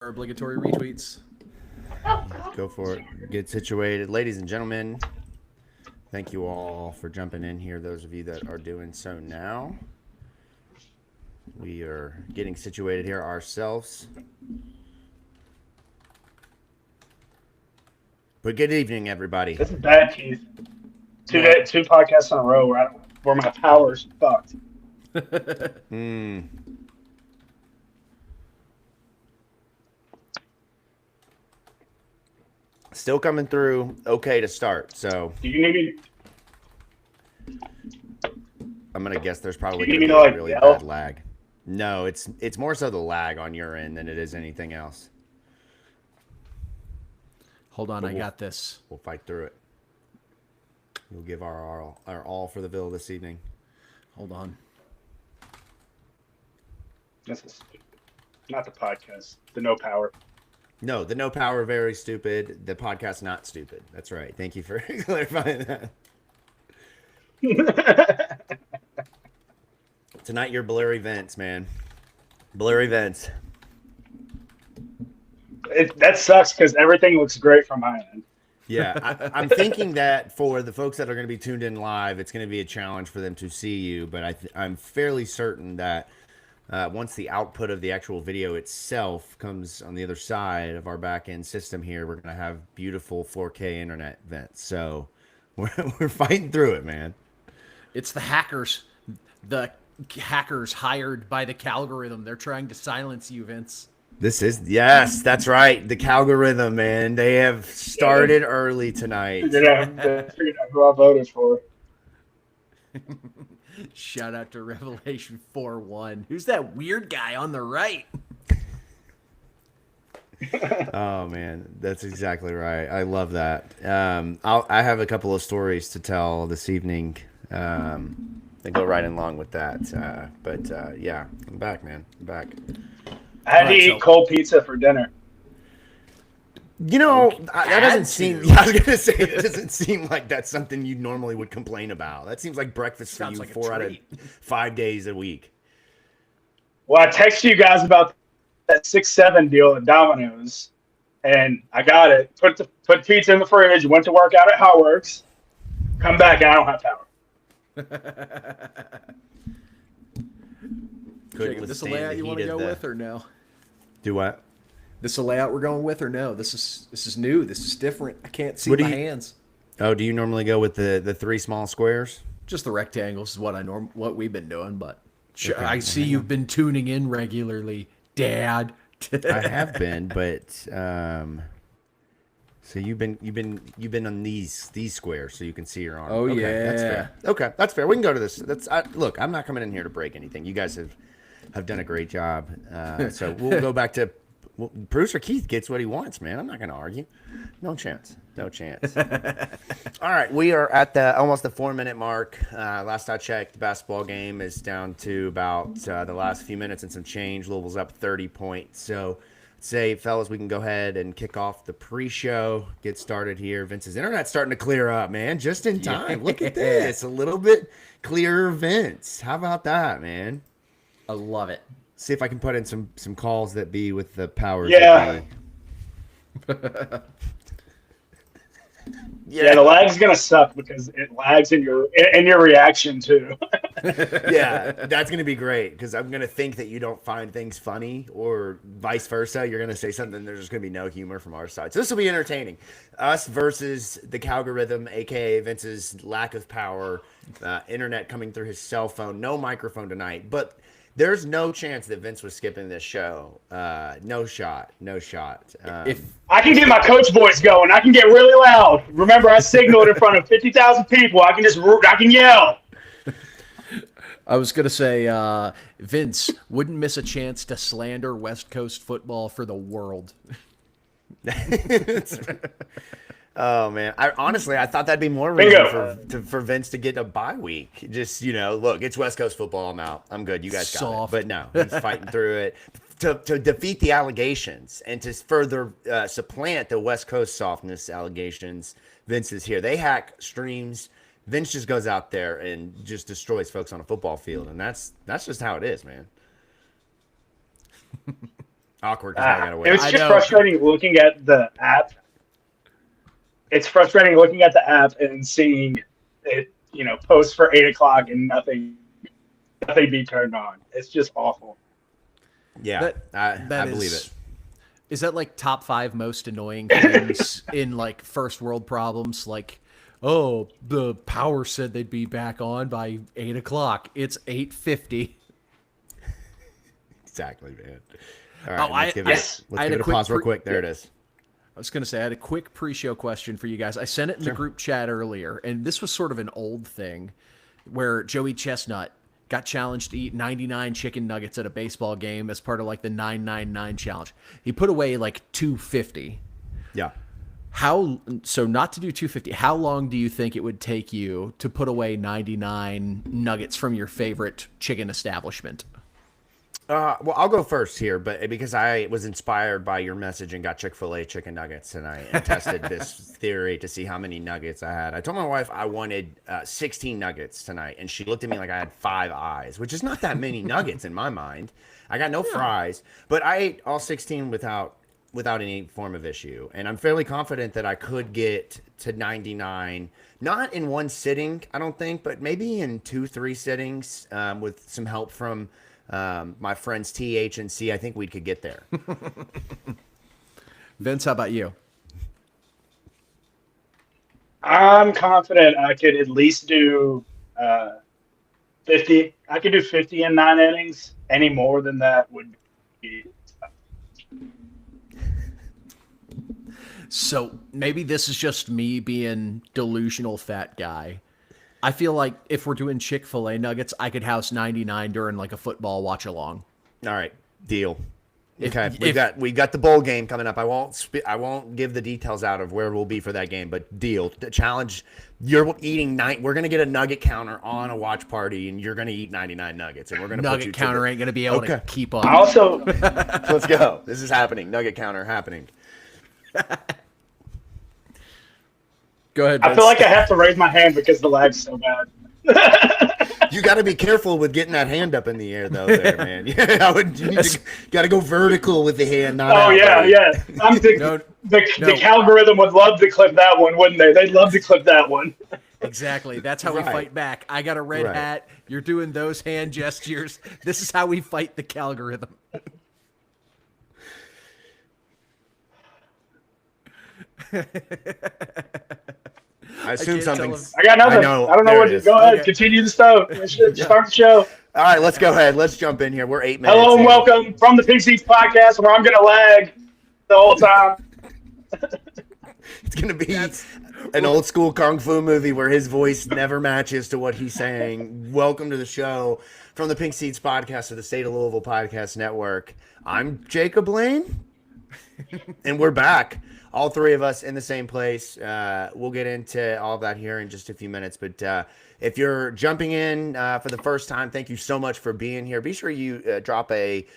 obligatory retweets. Go for it. Get situated. Ladies and gentlemen, thank you all for jumping in here. Those of you that are doing so now. We are getting situated here ourselves. But good evening, everybody. This is bad, Keith. Two podcasts in a row where my power's fucked. Still coming through okay to start. So Do you need me? I'm gonna guess there's probably Do you gonna need be me to, a like, really yell? bad lag. No, it's more so the lag on your end than it is anything else. Hold on, I got this. We'll fight through it. We'll give our all for the Ville this evening. Hold on. This is stupid. Not the podcast. The no power. No, the no power very stupid. The podcast not stupid. That's right. Thank you for clarifying that. Tonight you're blurry Vince, man. Blurry Vince. That sucks because everything looks great from my end. Yeah, I'm thinking that for the folks that are going to be tuned in live, it's going to be a challenge for them to see you. But I'm fairly certain that once the output of the actual video itself comes on the other side of our back-end system here, we're going to have beautiful 4K internet, Vince. So we're fighting through it, man. It's the hackers. The hackers hired by the Calgorithm. They're trying to silence you, Vince. Yes, that's right. The Calgorithm, man. They have started early tonight. Figured out who I voted for. Shout out to Revelation 4:1. Who's that weird guy on the right? Oh man, that's exactly right. I love that. I have a couple of stories to tell this evening. They go right along with that. Yeah, I'm back, man. I'm back. I had to eat cold pizza for dinner. You know, that doesn't seem. Yeah, I was gonna say it doesn't seem like that's something you normally would complain about. That seems like breakfast for you like 4 out of 5 days a week. Well, I texted you guys about that 6-7 deal at Domino's, and I got it. Put pizza in the fridge. Went to work out at Hotworks. Come back, and I don't have power. Jacob, this a layout you want to go with or no? Do what? This a layout we're going with or no? This is new. This is different. I can't see my hands. Oh, do you normally go with the 3 small squares? Just the rectangles is what we've been doing, but I see you've been tuning in regularly, Dad. I have been, but so you've been on these squares so you can see your arm. Oh, okay, yeah. That's fair. Okay, that's fair. We can go to this. Look, I'm not coming in here to break anything. You guys have done a great job. So we'll go back to producer Keith gets what he wants, man. I'm not going to argue. No chance. No chance. All right, we are at almost the 4-minute mark. Last I checked, the basketball game is down to about the last few minutes and some change. Louisville's up 30 points. So say, fellas, we can go ahead and kick off the pre-show, get started here. Vince's internet's starting to clear up, man, just in time. Look at this. A little bit clearer, Vince. How about that, man? I love it. See if I can put in some calls that be with the powers. Yeah. Yeah, the lag's gonna suck because it lags in your reaction too. Yeah, that's gonna be great because I'm gonna think that you don't find things funny or vice versa. You're gonna say something, there's just gonna be no humor from our side. So this will be entertaining. Us versus the Calgorithm, aka Vince's lack of power, internet coming through his cell phone, no microphone tonight, but. There's no chance that Vince was skipping this show. No shot. If I can get my coach voice going, I can get really loud. Remember, I signaled in front of 50,000 people. I can yell. I was gonna say, Vince wouldn't miss a chance to slander West Coast football for the world. Oh man, I thought that'd be more reason for Vince to get a bye week. Just look, it's West Coast football. I'm out. I'm good. You guys got it. But no, he's fighting through it to defeat the allegations and to further supplant the West Coast softness allegations. Vince is here. They hack streams. Vince just goes out there and just destroys folks on a football field, and that's just how it is, man. Awkward because I got to wait. It's just frustrating looking at the app. It's frustrating looking at the app and seeing it, post for 8 o'clock and nothing be turned on. It's just awful. Yeah, I believe it. Is that like top 5 most annoying things in like first world problems? Like, oh, the power said they'd be back on by 8 o'clock. It's 8:50. Exactly, man. All right, let's give it a pause real quick. There it is. I was going to say, I had a quick pre-show question for you guys. I sent it in the group chat earlier, and this was sort of an old thing where Joey Chestnut got challenged to eat 99 chicken nuggets at a baseball game as part of like the 999 challenge. He put away like 250. Yeah. So not to do 250, how long do you think it would take you to put away 99 nuggets from your favorite chicken establishment? Well, I'll go first here, but because I was inspired by your message and got Chick-fil-A chicken nuggets tonight and tested this theory to see how many nuggets I had. I told my wife I wanted 16 nuggets tonight, and she looked at me like I had 5 eyes, which is not that many nuggets in my mind. I got no fries, but I ate all 16 without any form of issue, and I'm fairly confident that I could get to 99, not in one sitting, I don't think, but maybe in 2-3 sittings with some help from my friends T, H, and C. I think we could get there. Vince, how about you? I'm confident I could at least do 50. I could do 50 in 9 innings. Any more than that would be tough. So maybe this is just me being delusional fat guy. I feel like if we're doing Chick-fil-A nuggets, I could house 99 during like a football watch along. All right, deal. Okay, we got the bowl game coming up. I won't give the details out of where we'll be for that game, but deal. The challenge, you're eating we're gonna get a nugget counter on a watch party, and you're gonna eat 99 nuggets, and we're gonna nugget counter ain't gonna be able to keep up. Also, let's go. This is happening. Nugget counter happening. Go ahead, Vince. I feel like I have to raise my hand because the lag's so bad. You got to be careful with getting that hand up in the air, though, there, man. Yeah, got to go vertical with the hand. Not out, yeah. The algorithm would love to clip that one, wouldn't they? They'd love to clip that one. Exactly. That's how we fight back. I got a red hat. You're doing those hand gestures. This is how we fight the algorithm. I assume something. I got nothing. I don't know what to go ahead. Continue the stuff. Start the show. All right, let's go ahead. Let's jump in here. We're 8 minutes. Hello and welcome from the Pink Seats podcast, where I'm going to lag the whole time. It's going to be an old school kung fu movie where his voice never matches to what he's saying. Welcome to the show from the Pink Seats podcast of the State of Louisville Podcast Network. I'm Jacob Lane, and we're back. All 3 of us in the same place. We'll get into all of that here in just a few minutes. But if you're jumping in for the first time, thank you so much for being here. Be sure you drop a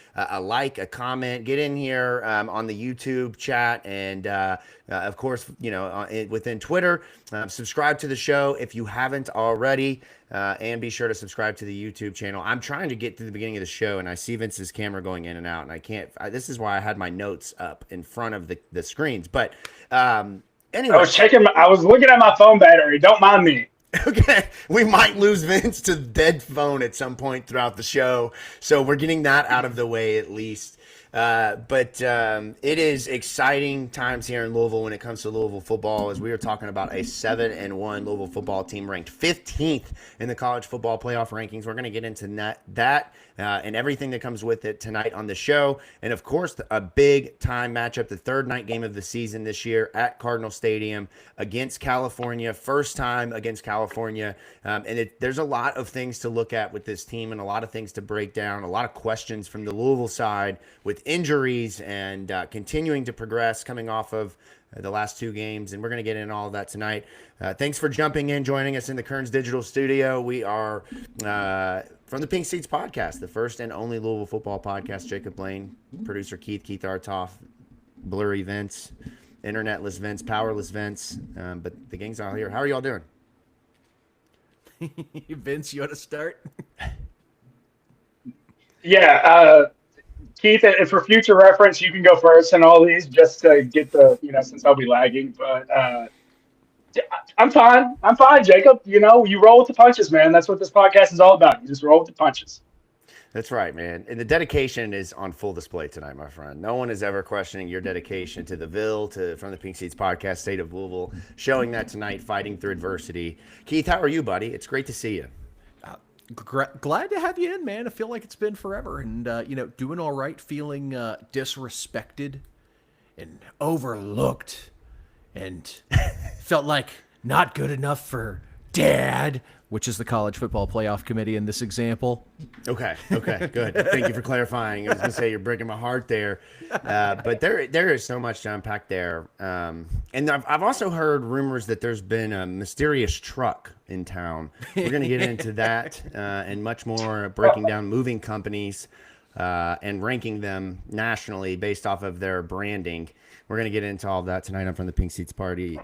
like, a comment, get in here on the YouTube chat, and of course, within Twitter. Subscribe to the show if you haven't already, and be sure to subscribe to the YouTube channel. I'm trying to get to the beginning of the show, and I see Vince's camera going in and out, and I can't. This is why I had my notes up in front of the screens. But anyway, I was looking at my phone battery. Don't mind me. Okay, we might lose Vince to dead phone at some point throughout the show, so we're getting that out of the way at least. But it is exciting times here in Louisville when it comes to Louisville football, as we are talking about a 7-1 Louisville football team ranked 15th in the college football playoff rankings. We're going to get into that and everything that comes with it tonight on the show. And of course, a big time matchup, the third night game of the season this year at Cardinal Stadium against California, first time against California. And there's a lot of things to look at with this team and a lot of things to break down, a lot of questions from the Louisville side with injuries and continuing to progress coming off of the last 2 games. And we're going to get into all of that tonight. Thanks for jumping in, joining us in the Kern's Digital Studio. We are from the Pink Seats podcast, the first and only Louisville football podcast. Jacob Lane, producer Keith Arutoff, blurry Vince, internetless Vince, powerless Vince. But the gang's all here. How are y'all doing? Vince, you want to start? Yeah. Keith, and for future reference, you can go first in all these just to get the, since I'll be lagging. But I'm fine. I'm fine, Jacob. You roll with the punches, man. That's what this podcast is all about. You just roll with the punches. That's right, man. And the dedication is on full display tonight, my friend. No one is ever questioning your dedication to the Ville, From the Pink Seats podcast, State of Louisville, showing that tonight, fighting through adversity. Keith, how are you, buddy? It's great to see you. Glad to have you in, man. I feel like it's been forever, and doing all right. Feeling disrespected and overlooked, and felt like not good enough for Dad, which is the college football playoff committee in this example. Okay, good. Thank you for clarifying. I was gonna say you're breaking my heart there, but there is so much to unpack there. And I've also heard rumors that there's been a mysterious truck in town. We're gonna get into that and much more, breaking down moving companies and ranking them nationally based off of their branding. We're going to get into all of that tonight on From the Pink Seats Party,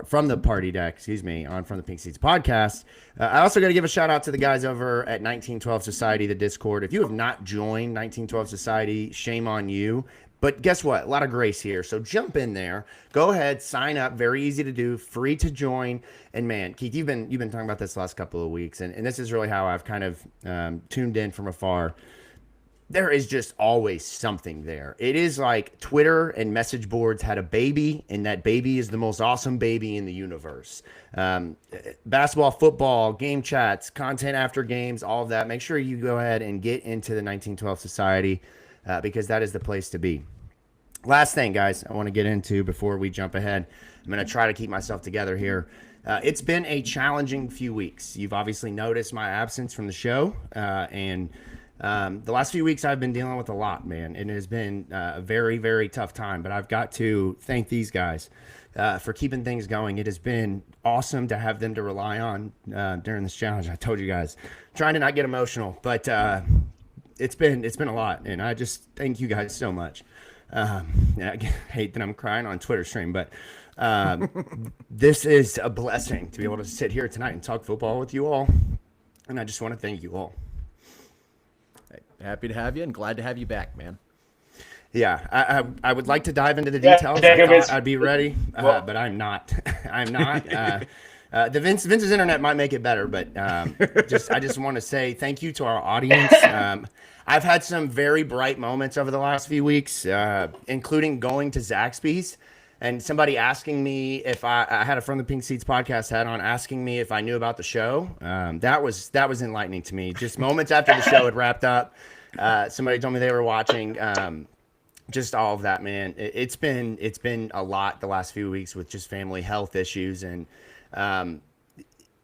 from the Party Deck, on From the Pink Seats podcast. I also got to give a shout out to the guys over at 1912 Society, the Discord. If you have not joined 1912 Society, shame on you. But guess what? A lot of grace here. So jump in there. Go ahead, sign up. Very easy to do, free to join. And man, Keith, you've been talking about this the last couple of weeks, and this is really how I've kind of tuned in from afar. There is just always something there. It is like Twitter and message boards had a baby, and that baby is the most awesome baby in the universe. Basketball, football, game chats, content after games, all of that. Make sure you go ahead and get into the 1912 Society because that is the place to be. Last thing, guys, I want to get into before we jump ahead. I'm going to try to keep myself together here. It's been a challenging few weeks. You've obviously noticed my absence from the show, and the last few weeks I've been dealing with a lot, man, and it has been a very, very tough time, but I've got to thank these guys for keeping things going. It has been awesome to have them to rely on during this challenge. I told you guys, trying to not get emotional, but it's been a lot, and I just thank you guys so much. I hate that I'm crying on Twitter stream, but this is a blessing to be able to sit here tonight and talk football with you all, and I just want to thank you all. Happy to have you and glad to have you back, man. Yeah, I would like to dive into the details. I thought I'd be ready, but I'm not. I'm not. The Vince's internet might make it better, but I just want to say thank you to our audience. I've had some very bright moments over the last few weeks, including going to Zaxby's and somebody asking me if I had a From the Pink Seats podcast hat on, asking me if I knew about the show. That was enlightening to me. Just moments after the show had wrapped up, somebody told me they were watching. Just all of that, man. It's been a lot the last few weeks with just family health issues, and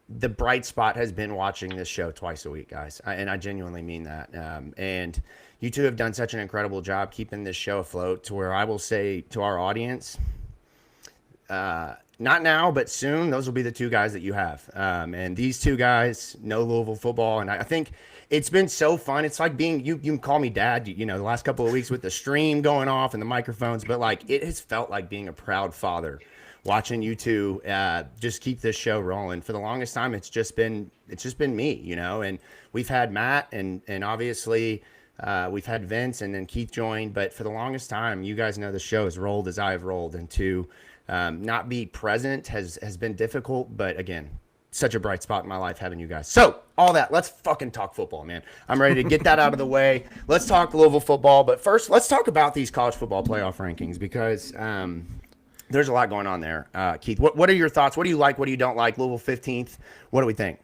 the bright spot has been watching this show twice a week, guys. And I genuinely mean that. And you two have done such an incredible job keeping this show afloat to where I will say to our audience, not now, but soon, those will be the two guys that you have. And these two guys know Louisville football. And I think it's been so fun. It's like being, you can call me dad, the last couple of weeks with the stream going off and the microphones, but like, it has felt like being a proud father watching you two just keep this show rolling. For the longest time, it's just been me, and we've had Matt and obviously we've had Vince and then Keith joined, but for the longest time, you guys know the show has rolled as I have rolled, and to not be present has been difficult, but again, such a bright spot in my life having you guys. So all that, let's fucking talk football, man. I'm ready to get that out of the way. Let's talk Louisville football, but first let's talk about these college football playoff rankings because there's a lot going on there. Keith, what are your thoughts? What do you like? What do you don't like? Louisville 15th. What do we think?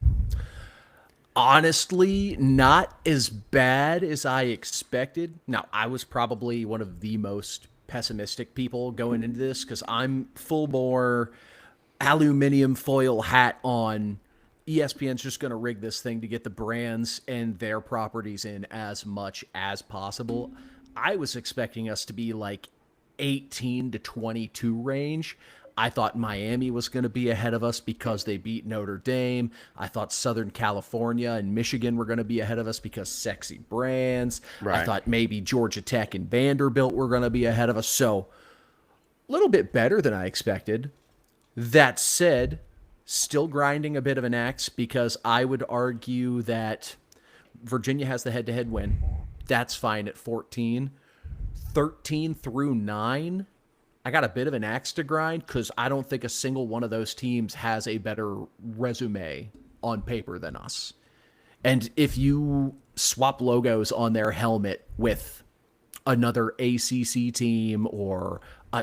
Honestly, not as bad as I expected. Now, I was probably one of the most pessimistic people going into this because I'm full bore aluminum foil hat on. ESPN's just going to rig this thing to get the brands and their properties in as much as possible. I was expecting us to be like 18 to 22 range. I thought Miami was going to be ahead of us because they beat Notre Dame. I thought Southern California and Michigan were going to be ahead of us because sexy brands. Right. I thought maybe Georgia Tech and Vanderbilt were going to be ahead of us. So a little bit better than I expected. That said, still grinding a bit of an axe because I would argue that Virginia has the head-to-head win. That's fine at 14. 13 through 9, I got a bit of an axe to grind because I don't think a single one of those teams has a better resume on paper than us. And if you swap logos on their helmet with another ACC team or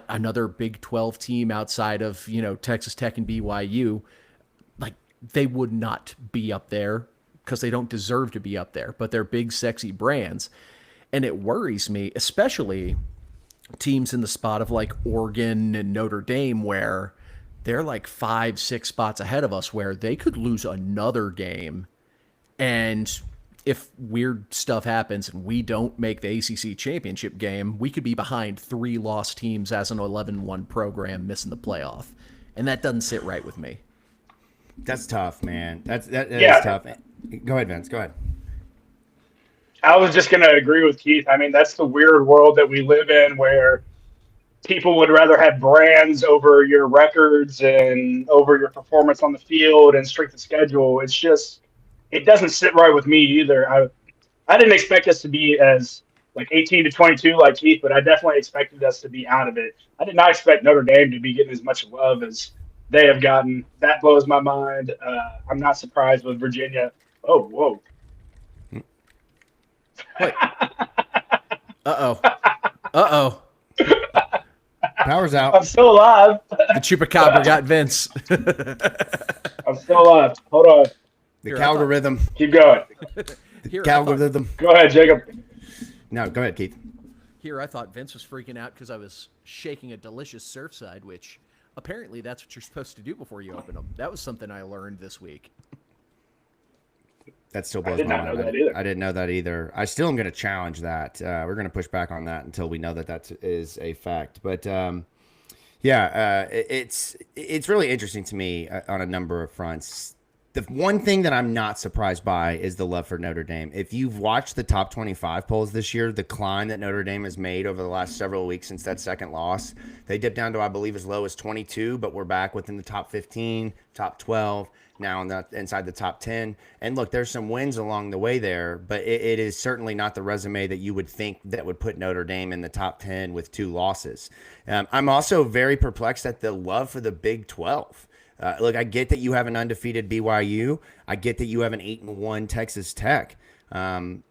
another Big 12 team outside of, Texas Tech and BYU, like they would not be up there because they don't deserve to be up there, but they're big, sexy brands. And it worries me, especially teams in the spot of like Oregon and Notre Dame, where they're like 5-6 spots ahead of us, where they could lose another game. And if weird stuff happens and we don't make the ACC championship game, we could be behind 3 lost teams as an 11-1 program missing the playoff. And that doesn't sit right with me. That's tough, man. That is tough. Go ahead, Vince. Go ahead. I was just going to agree with Keith. I mean, that's the weird world that we live in where people would rather have brands over your records and over your performance on the field and strength of schedule. It's just, it doesn't sit right with me either. I didn't expect us to be as like 18 to 22 like Keith, but I definitely expected us to be out of it. I did not expect Notre Dame to be getting as much love as they have gotten. That blows my mind. I'm not surprised with Virginia. Oh, whoa. Wait. Uh-oh. Power's out. I'm still alive. The Chupacabra got Vince. I'm still alive. Hold on. The algorithm. Keep going. The algorithm. Go ahead, Jacob. No, go ahead, Keith. Here, I thought Vince was freaking out because I was shaking a delicious Surfside, which apparently that's what you're supposed to do before you open them. That was something I learned this week. That still blows my mind. I didn't know that either. I still am going to challenge that. We're going to push back on that until we know that is a fact. But it's really interesting to me on a number of fronts. The one thing that I'm not surprised by is the love for Notre Dame. If you've watched the top 25 polls this year, the climb that Notre Dame has made over the last several weeks since that second loss, they dipped down to, I believe, as low as 22, but we're back within the top 15, top 12. Now inside the top 10. And look, there's some wins along the way there, but it is certainly not the resume that you would think that would put Notre Dame in the top 10 with 2 losses. I'm also very perplexed at the love for the Big 12. Look, I get that you have an undefeated BYU. I get that you have an 8-1 Texas Tech. I'm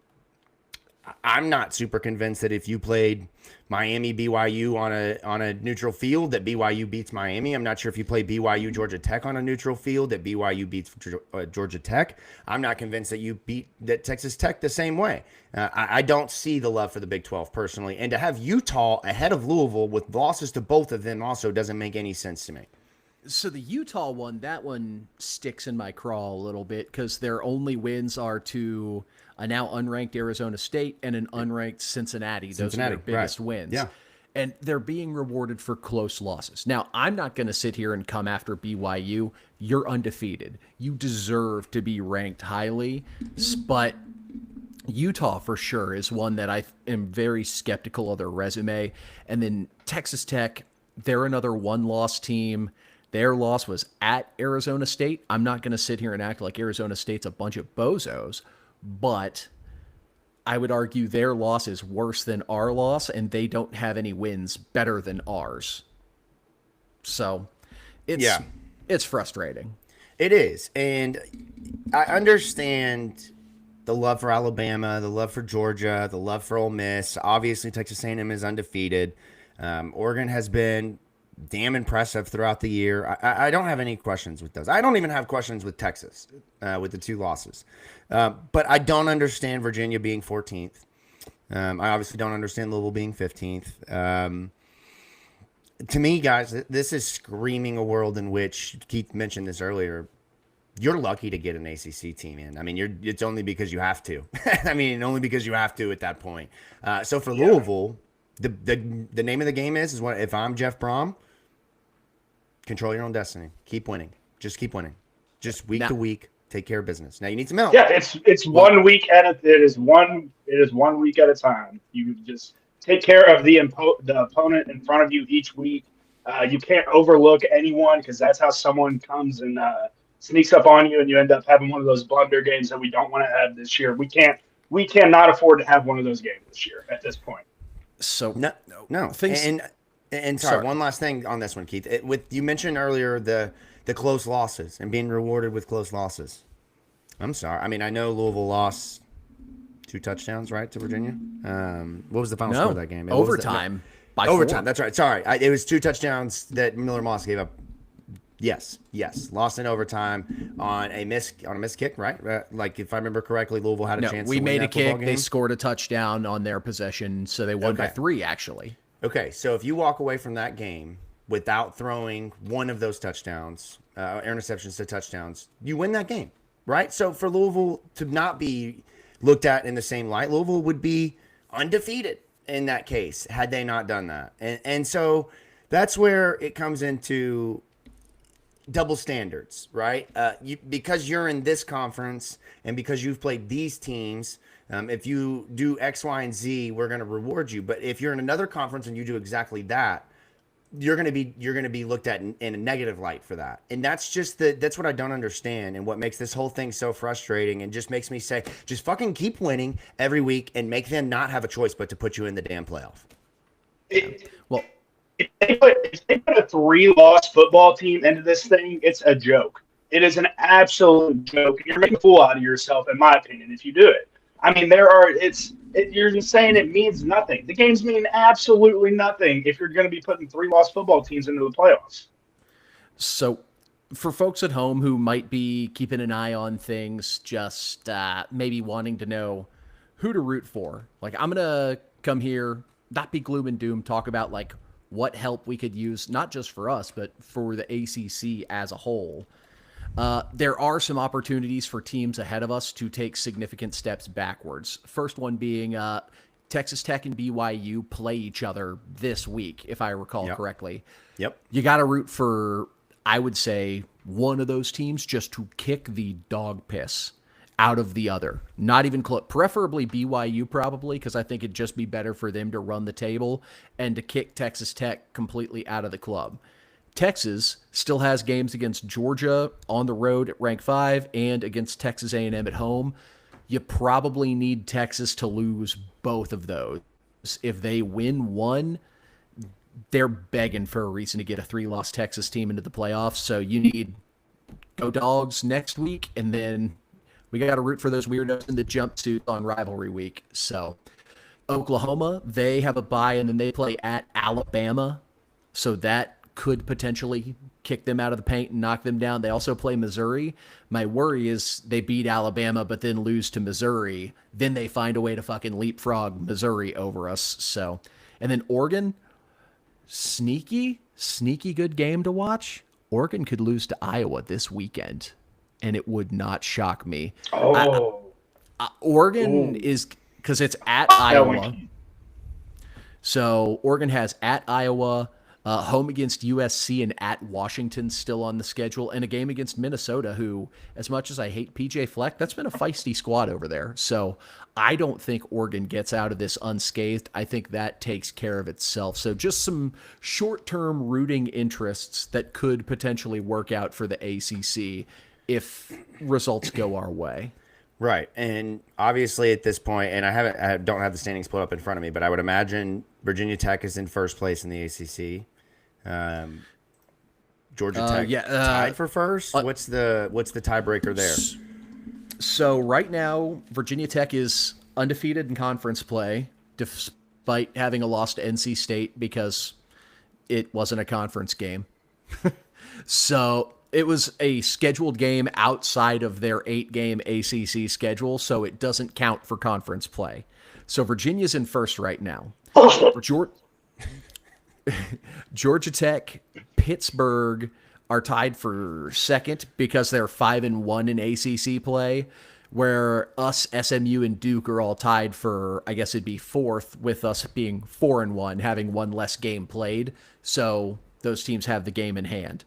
not super convinced that if you played Miami BYU on a neutral field that BYU beats Miami. I'm not sure if you play BYU Georgia Tech on a neutral field that BYU beats Georgia Tech. I'm not convinced that you beat that Texas Tech the same way. I don't see the love for the Big 12 personally, and to have Utah ahead of Louisville with losses to both of them also doesn't make any sense to me. So the Utah one, that one sticks in my craw a little bit because their only wins are to a now unranked Arizona State and an unranked Cincinnati. Those are their biggest wins. Yeah. And they're being rewarded for close losses. Now, I'm not going to sit here and come after BYU. You're undefeated. You deserve to be ranked highly. But Utah, for sure, is one that I am very skeptical of their resume. And then Texas Tech, they're another one-loss team. Their loss was at Arizona State. I'm not going to sit here and act like Arizona State's a bunch of bozos, but I would argue their loss is worse than our loss, and they don't have any wins better than ours. So it's frustrating. It is. And I understand the love for Alabama, the love for Georgia, the love for Ole Miss. Obviously, Texas A&M is undefeated. Oregon has been damn impressive throughout the year. I don't have any questions with those. I don't even have questions with Texas with the 2 losses. But I don't understand Virginia being 14th. I obviously don't understand Louisville being 15th. To me, guys, this is screaming a world in which, Keith mentioned this earlier, you're lucky to get an ACC team in. I mean, it's only because you have to. I mean, only because you have to at that point. So for Louisville, the name of the game is what if I'm Jeff Brom, control your own destiny. Keep winning. Just keep winning. Just week to week, take care of business. Now you need some help. Yeah, it's 1 week at a it is 1 week at a time. You just take care of the opponent in front of you each week. You can't overlook anyone because that's how someone comes and sneaks up on you, and you end up having one of those blunder games that we don't want to have this year. We cannot afford to have one of those games this year at this point. So no. things. And sorry, one last thing on this one, Keith. You mentioned earlier the close losses and being rewarded with close losses. I'm sorry. I mean, I know Louisville lost 2 touchdowns, right, to Virginia. What was the final score of that game? Overtime. By overtime. 4. That's right. Sorry, it was 2 touchdowns that Miller Moss gave up. Yes, lost in overtime on a missed kick, right? Like if I remember correctly, Louisville had a chance. We to made win a that football kick. game. They scored a touchdown on their possession, so they won by 3. Actually. Okay, so if you walk away from that game without throwing one of those touchdowns, interceptions to touchdowns, you win that game, right? So for Louisville to not be looked at in the same light, Louisville would be undefeated in that case had they not done that. And so that's where it comes into double standards, right? Because you're in this conference and because you've played these teams, if you do X, Y, and Z, we're going to reward you. But if you're in another conference and you do exactly that, you're going to be looked at in a negative light for that. And that's what I don't understand and what makes this whole thing so frustrating and just makes me say, just fucking keep winning every week and make them not have a choice but to put you in the damn playoff. Well, if they put a 3-loss football team into this thing, it's a joke. It is an absolute joke. You're making a fool out of yourself, in my opinion, if you do it. I mean, you're just saying it means nothing. The games mean absolutely nothing if you're going to be putting 3-loss football teams into the playoffs. So for folks at home who might be keeping an eye on things, just maybe wanting to know who to root for, like I'm going to come here, not be gloom and doom, talk about like what help we could use, not just for us, but for the ACC as a whole. There are some opportunities for teams ahead of us to take significant steps backwards. First one being Texas Tech and BYU play each other this week, if I recall correctly. Yep. You got to root for, I would say, one of those teams just to kick the dog piss out of the other. Not even close. Preferably BYU probably, because I think it'd just be better for them to run the table and to kick Texas Tech completely out of the club. Texas still has games against Georgia on the road at rank 5 and against Texas A&M at home. You probably need Texas to lose both of those. If they win one, they're begging for a reason to get a 3-loss Texas team into the playoffs. So you need go Dogs next week, and then we got to root for those weirdos in the jumpsuit on rivalry week. So Oklahoma, they have a bye, and then they play at Alabama. So that could potentially kick them out of the paint and knock them down. They also play Missouri. My worry is they beat Alabama but then lose to Missouri. Then they find a way to fucking leapfrog Missouri over us. So, and then Oregon, sneaky good game to watch. Oregon could lose to Iowa this weekend, and it would not shock me. Oregon is, because it's at Iowa. So Oregon has at Iowa, home against USC, and at Washington still on the schedule, and a game against Minnesota, who, as much as I hate PJ Fleck, that's been a feisty squad over there. So I don't think Oregon gets out of this unscathed. I think that takes care of itself. So just some short-term rooting interests that could potentially work out for the ACC if results go our way. Right, and obviously at this point, and I don't have the standings pulled up in front of me, but I would imagine Virginia Tech is in first place in the ACC. Georgia Tech tied for first. What's the tiebreaker there? So right now, Virginia Tech is undefeated in conference play, despite having a loss to NC State because it wasn't a conference game. So it was a scheduled game outside of their 8-game ACC schedule, so it doesn't count for conference play. So Virginia's in first right now. Georgia Tech, Pittsburgh are tied for second because they're 5-1 in ACC play, where us, SMU, and Duke are all tied for, I guess it'd be fourth, with us being 4-1, having one less game played. So those teams have the game in hand.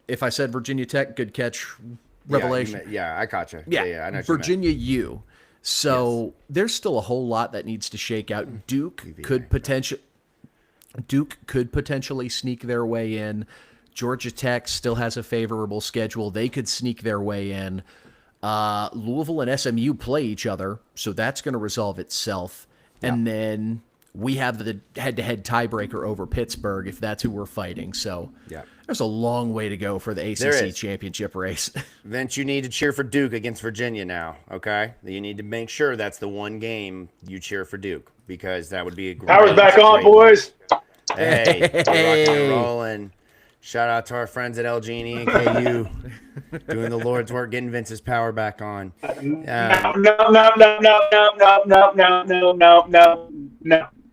If I said Virginia Tech, good catch, revelation. I caught you. Yeah, I know Virginia U. So there's still a whole lot that needs to shake out. Duke could potentially sneak their way in. Georgia Tech still has a favorable schedule. They could sneak their way in. Louisville and SMU play each other, so that's going to resolve itself. And then we have the head-to-head tiebreaker over Pittsburgh if that's who we're fighting. So there's a long way to go for the ACC championship race. Vince, you need to cheer for Duke against Virginia now, okay? You need to make sure that's the one game you cheer for Duke, because that would be a great... Power's back on, boys. Hey, we're rocking and rolling. Shout out to our friends at El Genie and KU doing the Lord's work, getting Vince's power back on. No.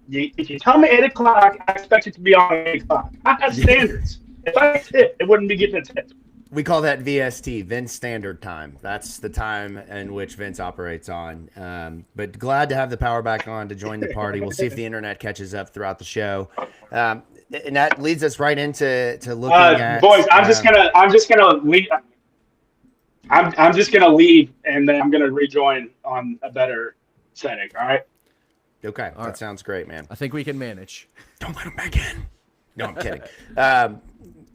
If you tell me 8 o'clock, I expect it to be on 8 o'clock. I have standards. If I tip, it wouldn't be getting a tip. We call that VST, Vince Standard Time. That's the time in which Vince operates on. But glad to have the power back on to join the party. We'll see if the internet catches up throughout the show. And that leads us right into looking at boys. I'm just gonna leave. I'm just gonna leave, and then I'm gonna rejoin on a better setting. All right. Okay, that sounds great, man. I think we can manage. Don't let him back in. No, I'm kidding.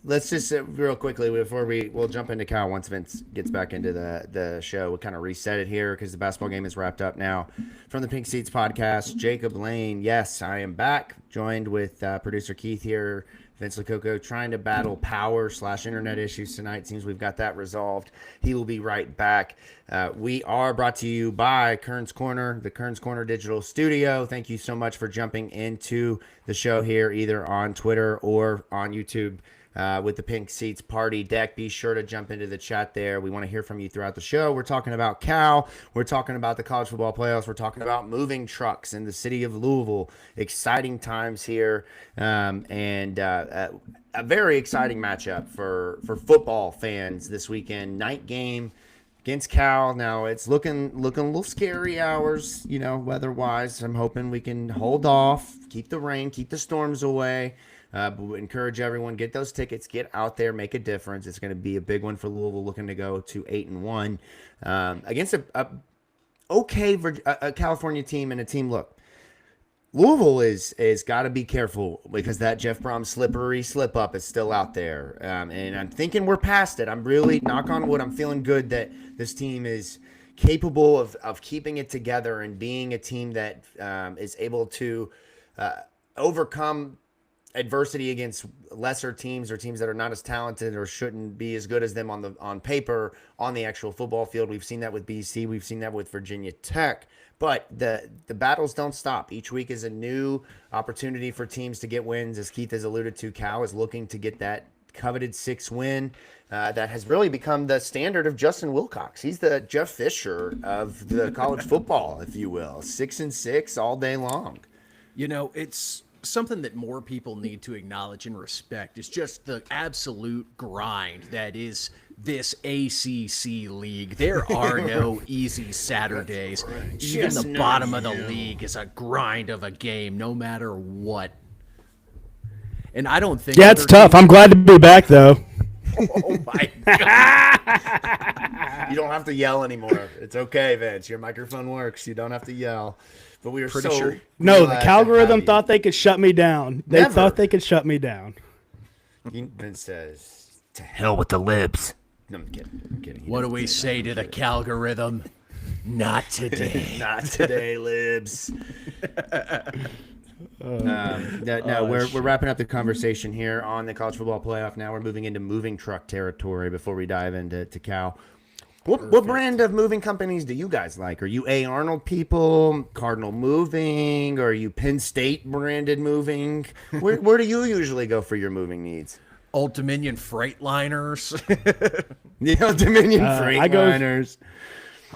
Let's just real quickly before we'll jump into Cal once Vince gets back into the show. We'll kind of reset it here because the basketball game is wrapped up now. From the Pink Seats podcast, Jacob Lane. Yes, I am back, joined with producer Keith here. Vince Lococo trying to battle power/internet issues tonight. Seems we've got that resolved. He will be right back. We are brought to you by Kern's Corner, the Kern's Corner Digital Studio. Thank you so much for jumping into the show here, either on Twitter or on YouTube. With the Pink Seats Party Deck. Be sure to jump into the chat there. We want to hear from you throughout the show. We're talking about Cal. We're talking about the college football playoffs. We're talking about moving trucks in the city of Louisville. Exciting times here. And a very exciting matchup for football fans this weekend. Night game against Cal. Now it's looking a little scary hours, weather-wise. I'm hoping we can hold off, keep the rain, keep the storms away. But we encourage everyone, get those tickets, get out there, make a difference. It's going to be a big one for Louisville, looking to go to 8-1 against a California team and a team. Look, Louisville is got to be careful because that Jeff Brom slippery slip up is still out there, and I'm thinking we're past it. I'm really, knock on wood, I'm feeling good that this team is capable of keeping it together and being a team that is able to overcome adversity against lesser teams or teams that are not as talented or shouldn't be as good as them on paper on the actual football field. We've seen that with BC. We've seen that with Virginia Tech. But the battles don't stop. Each week is a new opportunity for teams to get wins. As Keith has alluded to, Cal is looking to get that coveted 6th win that has really become the standard of Justin Wilcox. He's the Jeff Fisher of the college football, if you will. 6-6 all day long. It's something that more people need to acknowledge and respect is just the absolute grind that is this ACC league. There are no easy Saturdays. Even the bottom of the league is a grind of a game, no matter what. And I don't think... Yeah, it's tough. I'm glad to be back, though. Oh, my God. You don't have to yell anymore. It's okay, Vince. Your microphone works. You don't have to yell. But we are pretty so sure. No, the Calgorithm thought they could shut me down. They Never. thought they could shut me down. Vince says, "To hell with the libs." No, I'm kidding. What do we say to the Calgorithm? Not today. Not today, libs. We're wrapping up the conversation here on the college football playoff. Now we're moving into moving truck territory before we dive into Cal. What brand of moving companies do you guys like? Are you A. Arnold people, Cardinal Moving, or are you Penn State branded moving? Where do you usually go for your moving needs? Old Dominion Freightliners. Dominion Freightliners.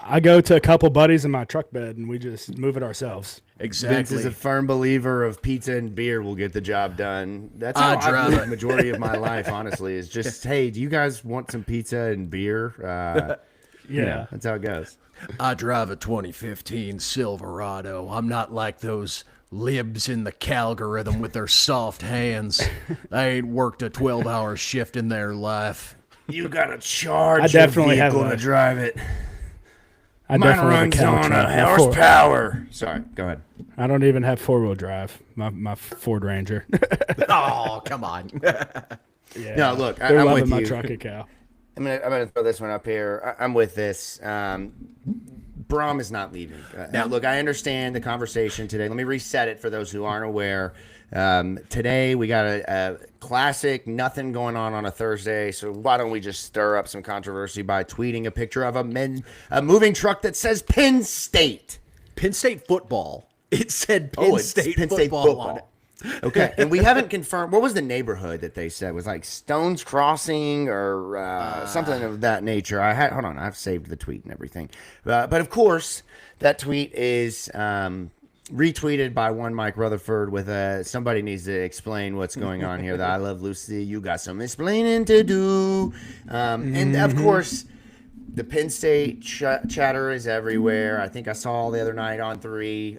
I go to a couple buddies in my truck bed, and we just move it ourselves. Exactly. Vince is a firm believer of pizza and beer will get the job done. That's how I've lived the majority of my life, honestly, is just, hey, do you guys want some pizza and beer? Yeah, that's how it goes. I drive a 2015 Silverado. I'm not like those libs in the Calgorithm with their soft hands. They ain't worked a 12-hour shift in their life. You got to charge your vehicle to drive it. I Mine definitely runs have a on a horsepower. Sorry, go ahead. I don't even have 4-wheel drive. My Ford Ranger. Oh, come on. Yeah. No, look, They're I'm loving with my you. truck at Cal. I'm gonna throw this one up here. I'm with this. Braum is not leaving. Now, look, I understand the conversation today. Let me reset it for those who aren't aware. Today we got a classic nothing going on a Thursday. So why don't we just stir up some controversy by tweeting a picture of a moving truck that says Penn State. Penn State football. It said Penn State football on it. Okay, and we haven't confirmed. What was the neighborhood that they said was like Stones Crossing or something of that nature? Hold on, I've saved the tweet and everything. But of course, that tweet is retweeted by one Mike Rutherford with somebody needs to explain what's going on here. That I love Lucy. You got some explaining to do. And of course, the Penn State chatter is everywhere. I think I saw the other night on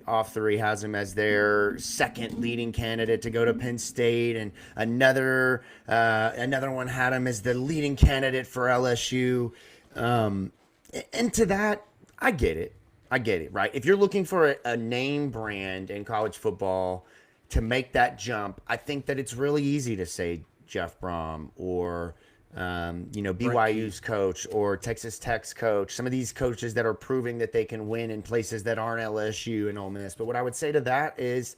Off 3 has him as their second leading candidate to go to Penn State, and another one had him as the leading candidate for LSU. And to that, I get it, right? If you're looking for a name brand in college football to make that jump, I think that it's really easy to say Jeff Brom or BYU's coach or Texas Tech's coach, some of these coaches that are proving that they can win in places that aren't LSU and Ole Miss. But what I would say to that is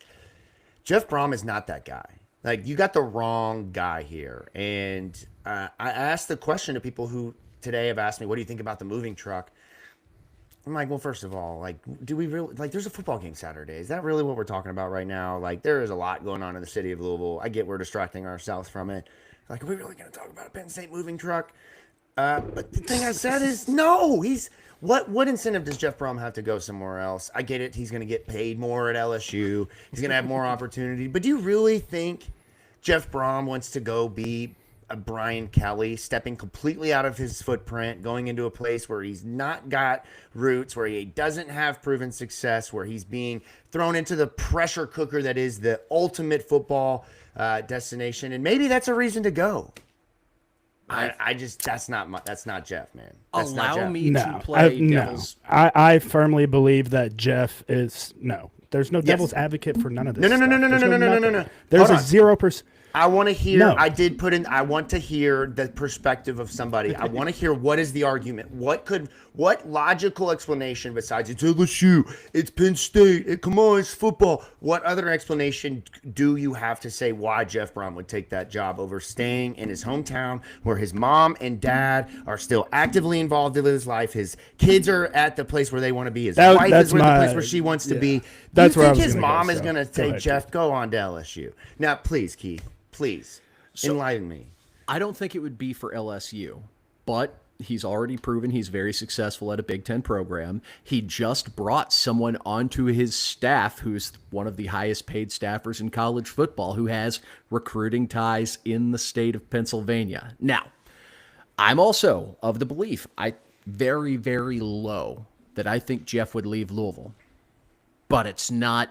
Jeff Brom is not that guy. Like, you got the wrong guy here. And I asked the question to people who today have asked me, what do you think about the moving truck? I'm like, well, first of all, like, do we really, like, there's a football game Saturday. Is that really what we're talking about right now? Like, there is a lot going on in the city of Louisville. I get we're distracting ourselves from it. Like, are we really going to talk about a Penn State moving truck? But the thing I said is, no. What incentive does Jeff Brom have to go somewhere else? I get it. He's going to get paid more at LSU. He's going to have more opportunity. But do you really think Jeff Brom wants to go be a Brian Kelly, stepping completely out of his footprint, going into a place where he's not got roots, where he doesn't have proven success, where he's being thrown into the pressure cooker that is the ultimate football destination? And maybe that's a reason to go. I just that's not Jeff, man. That's Allow not Jeff. me to play devil's. I firmly believe that Jeff is no. There's no devil's advocate for none of this. No. There's a 0%. I want to hear. No. I want to hear the perspective of somebody. I want to hear what is the argument. What logical explanation besides it's LSU, it's Penn State, come on, it's football. What other explanation do you have to say why Jeff Brom would take that job over staying in his hometown where his mom and dad are still actively involved in his life? His kids are at the place where they want to be. His wife is at the place where she wants to be. That's do you where think I was his gonna mom go, is so going to say, ahead, Jeff, go on to LSU? Now, please, Keith. Please, enlighten me. I don't think it would be for LSU, but he's already proven he's very successful at a Big Ten program. He just brought someone onto his staff who's one of the highest paid staffers in college football, who has recruiting ties in the state of Pennsylvania. Now, I'm also of the belief, very, very low, that I think Jeff would leave Louisville, but it's not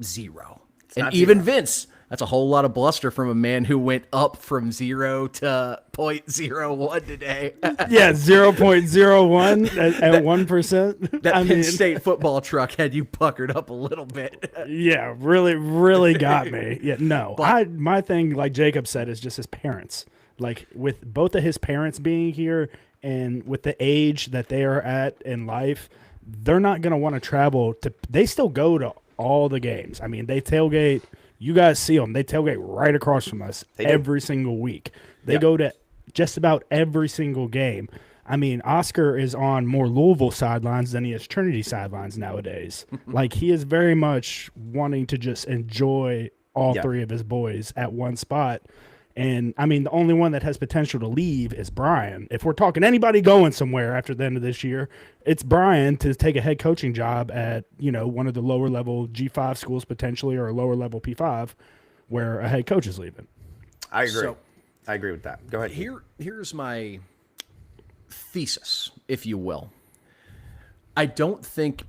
zero. And even Vince, that's a whole lot of bluster from a man who went up from 0 to 0.01 today. Yeah, 0.01 at 1%. That Penn State football truck had you puckered up a little bit. Yeah, really got me. Yeah, no. My thing, like Jacob said, is just his parents. Like, with both of his parents being here and with the age that they are at in life, they're not going to want to travel to – they still go to all the games. I mean, they tailgate – you guys see them. They tailgate right across from us every single week. They go to just about every single game. I mean, Oscar is on more Louisville sidelines than he is Trinity sidelines nowadays. Like, he is very much wanting to just enjoy all three of his boys at one spot. And, I mean, the only one that has potential to leave is Brian. If we're talking anybody going somewhere after the end of this year, it's Brian to take a head coaching job at, one of the lower level G5 schools potentially, or a lower level P5 where a head coach is leaving. I agree. So, I agree with that. Go ahead. Here's my thesis, if you will. I don't think,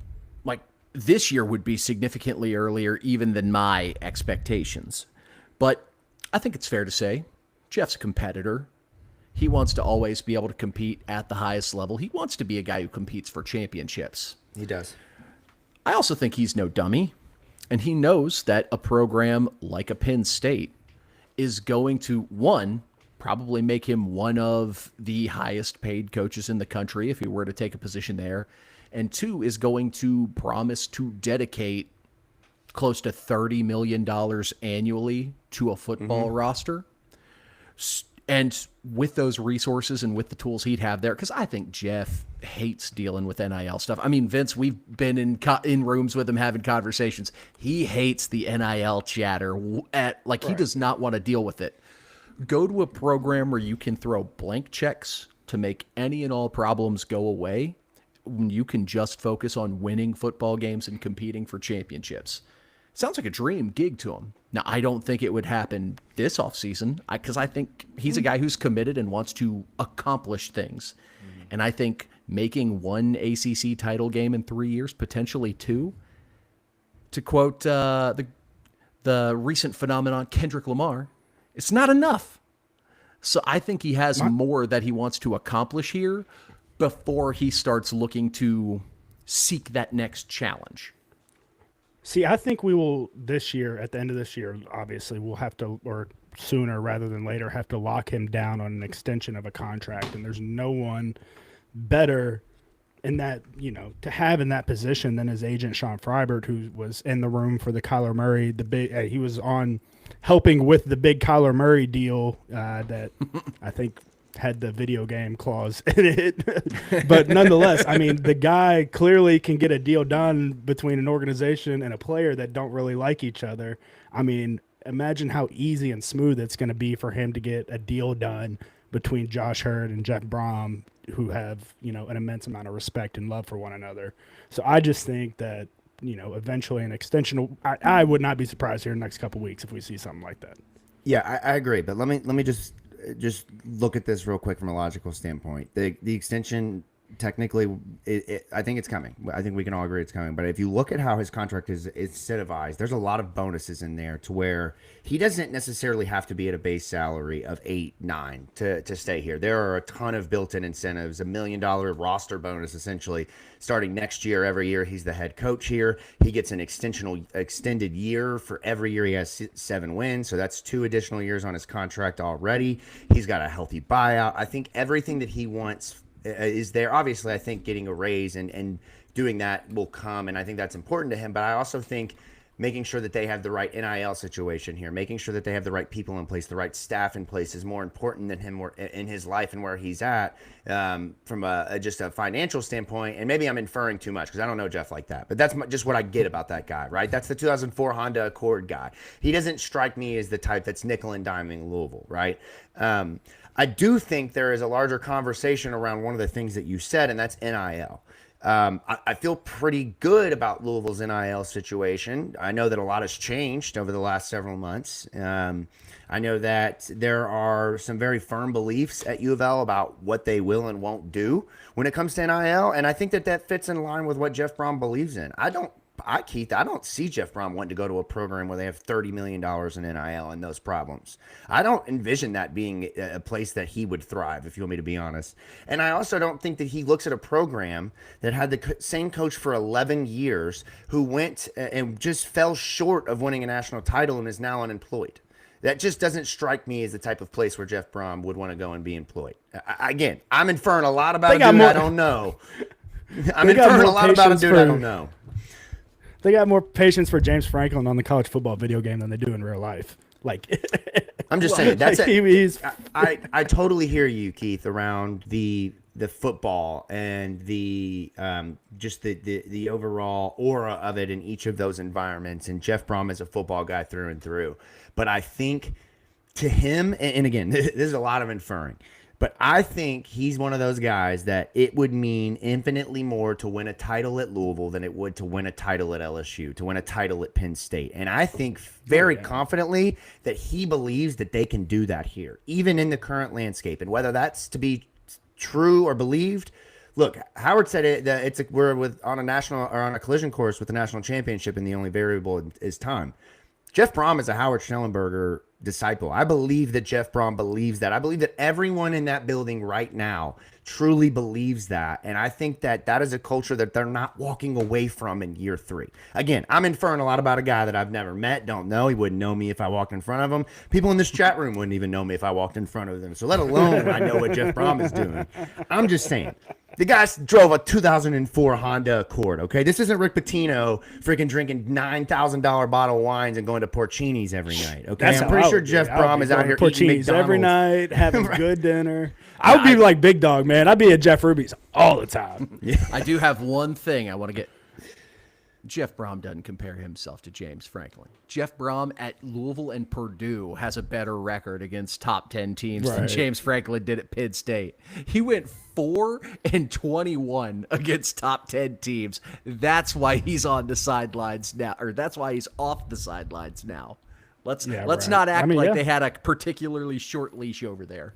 like, this year would be significantly earlier even than my expectations. But I think it's fair to say Jeff's a competitor. He wants to always be able to compete at the highest level. He wants to be a guy who competes for championships. He does. I also think he's no dummy, and he knows that a program like a Penn State is going to, one, probably make him one of the highest paid coaches in the country if he were to take a position there. And 2, is going to promise to dedicate close to $30 million annually to a football roster. And with those resources and with the tools he'd have there, because I think Jeff hates dealing with NIL stuff. I mean, Vince, we've been in rooms with him having conversations. He hates the NIL chatter. He does not want to deal with it. Go to a program where you can throw blank checks to make any and all problems go away. You can just focus on winning football games and competing for championships. Sounds like a dream gig to him. Now, I don't think it would happen this offseason because I think he's a guy who's committed and wants to accomplish things. And I think making one ACC title game in 3 years, potentially 2, to quote the recent phenomenon Kendrick Lamar, it's not enough. So I think he has more that he wants to accomplish here before he starts looking to seek that next challenge. See, I think we will this year, at the end of this year, obviously, we'll have to, or sooner rather than later, have to lock him down on an extension of a contract. And there's no one better in that, to have in that position than his agent, Sean Freibert, who was in the room for the Kyler Murray, he was on helping with the big Kyler Murray deal that I think had the video game clause in it. But nonetheless, I mean, the guy clearly can get a deal done between an organization and a player that don't really like each other. I mean, imagine how easy and smooth it's going to be for him to get a deal done between Josh Hurd and Jeff Brom, who have, an immense amount of respect and love for one another. So I just think that, eventually an extension, I would not be surprised here in the next couple of weeks if we see something like that. Yeah, I agree. But let me just look at this real quick from a logical standpoint. The extension, technically, I think it's coming. I think we can all agree it's coming. But if you look at how his contract is incentivized, there's a lot of bonuses in there to where he doesn't necessarily have to be at a base salary of 8-9 to stay here. There are a ton of built-in incentives, $1 million roster bonus essentially starting next year. Every year he's the head coach here. He gets an extended year for every year he has 7 wins. So that's 2 additional years on his contract already. He's got a healthy buyout. I think everything that he wants is there. Obviously, I think getting a raise and doing that will come, and I think that's important to him. But I also think making sure that they have the right NIL situation here, making sure that they have the right people in place, the right staff in place is more important than him in his life and where he's at from just a financial standpoint. And maybe I'm inferring too much because I don't know Jeff like that. But that's just what I get about that guy, right? That's the 2004 Honda Accord guy. He doesn't strike me as the type that's nickel and diming Louisville, right? I do think there is a larger conversation around one of the things that you said, and that's NIL. I feel pretty good about Louisville's NIL situation. I know that a lot has changed over the last several months. I know that there are some very firm beliefs at U of L about what they will and won't do when it comes to NIL, and I think that fits in line with what Jeff Brom believes in. Keith, I don't see Jeff Brom wanting to go to a program where they have $30 million in NIL and those problems. I don't envision that being a place that he would thrive, if you want me to be honest. And I also don't think that he looks at a program that had the same coach for 11 years who went and just fell short of winning a national title and is now unemployed. That just doesn't strike me as the type of place where Jeff Brom would want to go and be employed. Again, I'm inferring a lot about a dude I don't know. I'm inferring a lot about a dude I don't know. They got more patience for James Franklin on the college football video game than they do in real life. Like, I'm just saying that's I totally hear you, Keith, around the football and the just the overall aura of it in each of those environments. And Jeff Brom is a football guy through and through. But I think to him, and again, this is a lot of inferring. But I think he's one of those guys that it would mean infinitely more to win a title at Louisville than it would to win a title at LSU, to win a title at Penn State. And I think very confidently that he believes that they can do that here, even in the current landscape. And whether that's to be true or believed, look, Howard said it that we're on a collision course with the national championship, and the only variable is time. Jeff Brom is a Howard Schnellenberger disciple. I believe that Jeff Brom believes that. I believe that everyone in that building right now truly believes that. And I think that that is a culture that they're not walking away from in year 3. Again, I'm inferring a lot about a guy that I've never met, don't know. He wouldn't know me if I walked in front of him. People in this chat room wouldn't even know me if I walked in front of them. So let alone I know what Jeff Brom is doing. I'm just saying. The guy drove a 2004 Honda Accord, okay? This isn't Rick Pitino freaking drinking $9,000 bottle of wines and going to Porcini's every night, okay? That's I'm how pretty I sure would be. Jeff I would Brom be is out going here to eating Porcini's every McDonald's. night, having good dinner. I would be like Big Dog, man. I'd be at Jeff Ruby's all the time. I do have one thing I want to get. Jeff Brom doesn't compare himself to James Franklin. Jeff Brom at Louisville and Purdue has a better record against top 10 teams than James Franklin did at Penn State. He went 4-21 against top 10 teams. That's why he's on the sidelines now, or that's why he's off the sidelines now. Let's not act like they had a particularly short leash over there.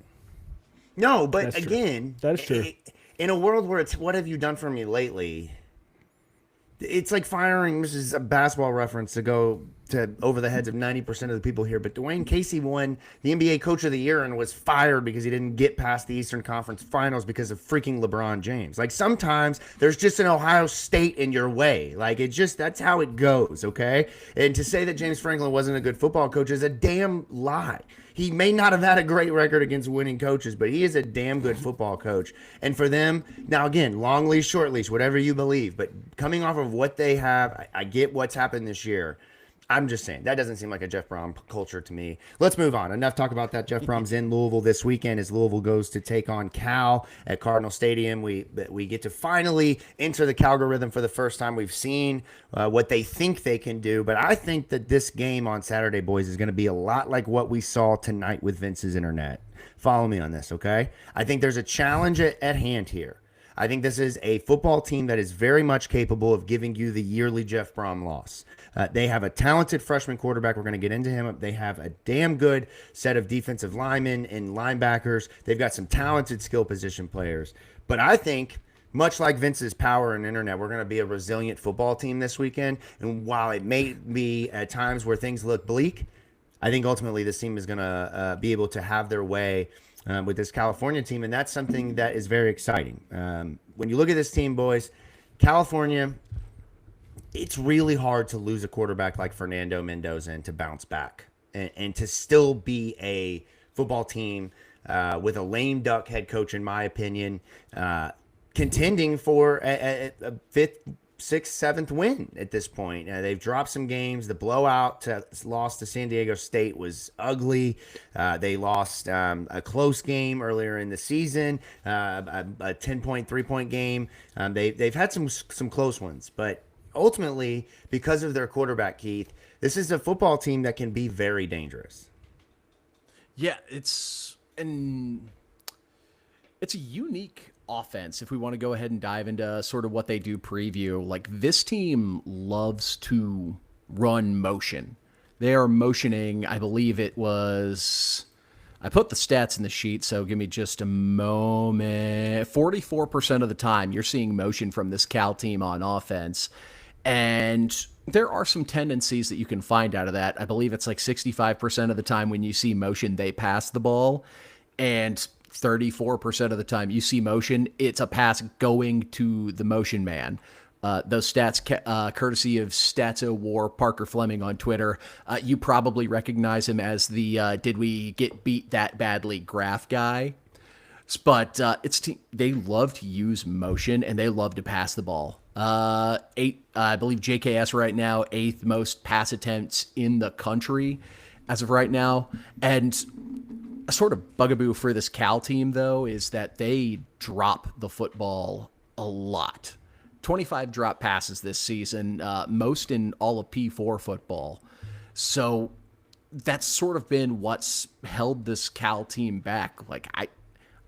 No, but That's again, true. That is true. In a world where it's what have you done for me lately? It's like firing, this is a basketball reference to go to over the heads of 90% of the people here, but Dwayne Casey won the NBA Coach of the Year and was fired because he didn't get past the Eastern Conference Finals because of freaking LeBron James. Like, sometimes there's just an Ohio State in your way. Like, it just, that's how it goes, okay? And to say that James Franklin wasn't a good football coach is a damn lie. He may not have had a great record against winning coaches, but he is a damn good football coach. And for them, now again, long leash, short leash, whatever you believe, but coming off of what they have, I get what's happened this year. I'm just saying, that doesn't seem like a Jeff Brom culture to me. Let's move on. Enough talk about that. Jeff Brom's in Louisville this weekend as Louisville goes to take on Cal at Cardinal Stadium. We get to finally enter the Calgary rhythm for the first time. We've seen what they think they can do, but I think that this game on Saturday, boys, is going to be a lot like what we saw tonight with Vince's internet. Follow me on this, okay? I think there's a challenge at hand here. I think this is a football team that is very much capable of giving you the yearly Jeff Brom loss. They have a talented freshman quarterback. We're going to get into him. They have a damn good set of defensive linemen and linebackers. They've got some talented skill position players. But I think, much like Vince's power and internet, we're going to be a resilient football team this weekend. And while it may be at times where things look bleak, I think ultimately this team is going to be able to have their way with this California team, and that's something that is very exciting. When you look at this team, boys, California, it's really hard to lose a quarterback like Fernando Mendoza and to bounce back and to still be a football team with a lame duck head coach, in my opinion, contending for a fifth, sixth, seventh win at this point. They've dropped some games. The blowout loss to San Diego State was ugly. They lost a close game earlier in the season, a 10-point, 3-point game. They've had some close ones, but ultimately, because of their quarterback, Keith, this is a football team that can be very dangerous. Yeah, it's a unique offense. If we want to go ahead and dive into sort of what they do preview, like, this team loves to run motion. They are motioning, I believe it was, I put the stats in the sheet, so give me just a moment. 44% of the time you're seeing motion from this Cal team on offense. And there are some tendencies that you can find out of that. I believe it's like 65% of the time when you see motion, they pass the ball. And 34% of the time you see motion, it's a pass going to the motion man. Those stats, courtesy of Statso War, Parker Fleming on Twitter. You probably recognize him as the did we get beat that badly graph guy. But they love to use motion, and they love to pass the ball. I believe JKS right now, 8th most pass attempts in the country as of right now. And a sort of bugaboo for this Cal team, though, is that they drop the football a lot. 25 drop passes this season, most in all of P4 football. So that's sort of been what's held this Cal team back. Like,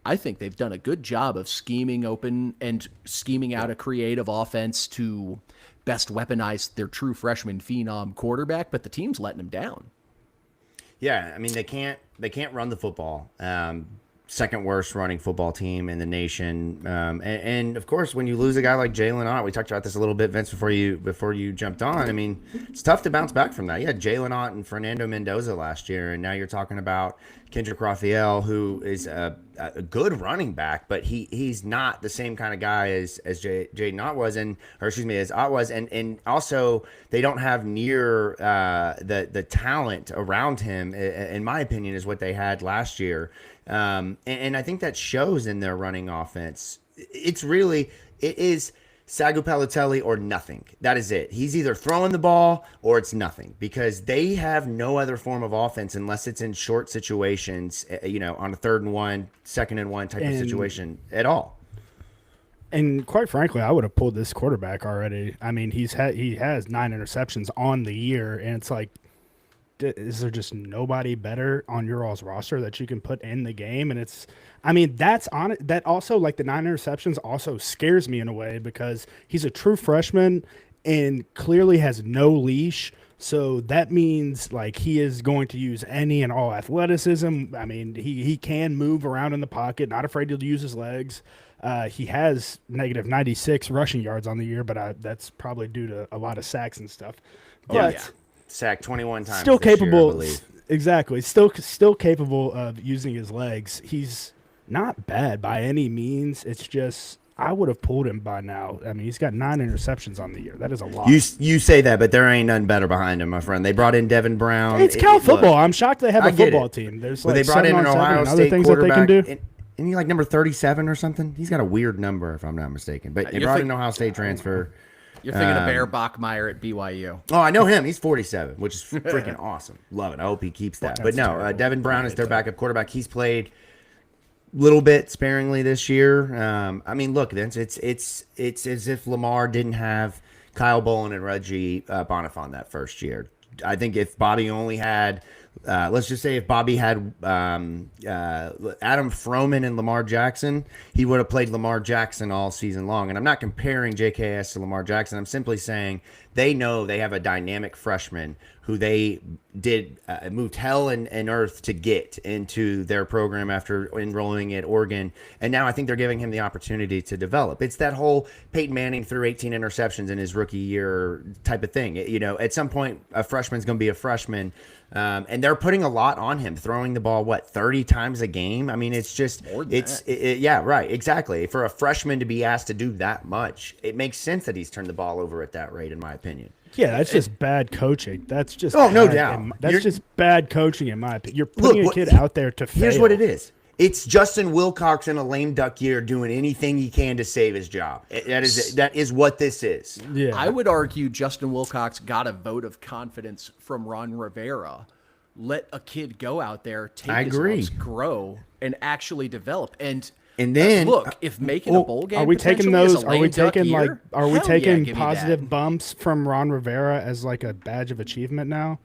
I think they've done a good job of scheming open and scheming out a creative offense to best weaponize their true freshman phenom quarterback, but the team's letting them down. Yeah, I mean, they can't run the football. second worst running football team in the nation. And of course, when you lose a guy like Jalen Ott, we talked about this a little bit, Vince, before you jumped on. I mean, it's tough to bounce back from that. You had Jalen Ott and Fernando Mendoza last year, and now you're talking about Kendrick Raphael, who is a good running back, but he's not the same kind of guy as Jaden Ott was, as Ott was, and also they don't have near the talent around him. In my opinion, is what they had last year, and I think that shows in their running offense. It is Sagu Palatelli or nothing. That is it. He's either throwing the ball or it's nothing, because they have no other form of offense unless it's in short situations, on a 3rd and 1, 2nd and 1 type of situation at all. And quite frankly, I would have pulled this quarterback already. I mean, he has 9 interceptions on the year, and it's like, is there just nobody better on your all's roster that you can put in the game? And that also, like, the 9 interceptions also scares me in a way, because he's a true freshman and clearly has no leash. So that means, like, he is going to use any and all athleticism. I mean, he can move around in the pocket, not afraid to use his legs. He has negative 96 rushing yards on the year, but that's probably due to a lot of sacks and stuff. But Sacked 21 times. Still capable. Year, exactly. Still capable of using his legs. He's not bad by any means. It's just, I would have pulled him by now. I mean, he's got 9 interceptions on the year. That is a lot. You say that, but there ain't none better behind him, my friend. They brought in Devin Brown. It's Cal football. I'm shocked they have a football team. There's like they brought in an Ohio State things that they can do. And he like number 37 or something. He's got a weird number, if I'm not mistaken. But they brought in an Ohio State transfer. You're thinking of Bear Bachmeyer at BYU. Oh, I know him. He's 47, which is freaking awesome. Love it. I hope he keeps that. But no, Devin Brown is their backup quarterback. He's played a little bit sparingly this year. I mean, look, Vince, it's as if Lamar didn't have Kyle Bolin and Reggie Bonifant that first year. I think if Bobby only had, let's just say if Bobby had Adam Froman and Lamar Jackson, he would have played Lamar Jackson all season long. And I'm not comparing JKS to Lamar Jackson. I'm simply saying they know they have a dynamic freshman who they moved hell and earth to get into their program after enrolling at Oregon. And now I think they're giving him the opportunity to develop. It's that whole Peyton Manning threw 18 interceptions in his rookie year type of thing. At some point, a freshman's going to be a freshman. And they're putting a lot on him, throwing the ball, 30 times a game? I mean, it's just, yeah, right, exactly. For a freshman to be asked to do that much, it makes sense that he's turned the ball over at that rate, in my opinion. Yeah, that's just bad coaching. That's just no doubt. That's just bad coaching, in my opinion. You're putting a kid out there to fail. Here's what it is. It's Justin Wilcox in a lame duck year doing anything he can to save his job. That is what this is. Yeah. I would argue Justin Wilcox got a vote of confidence from Ron Rivera. Let a kid go out there, take his lumps, grow, and actually develop. And then look, if making a bowl game, are we taking those? Are we taking year, taking positive bumps from Ron Rivera as like a badge of achievement now?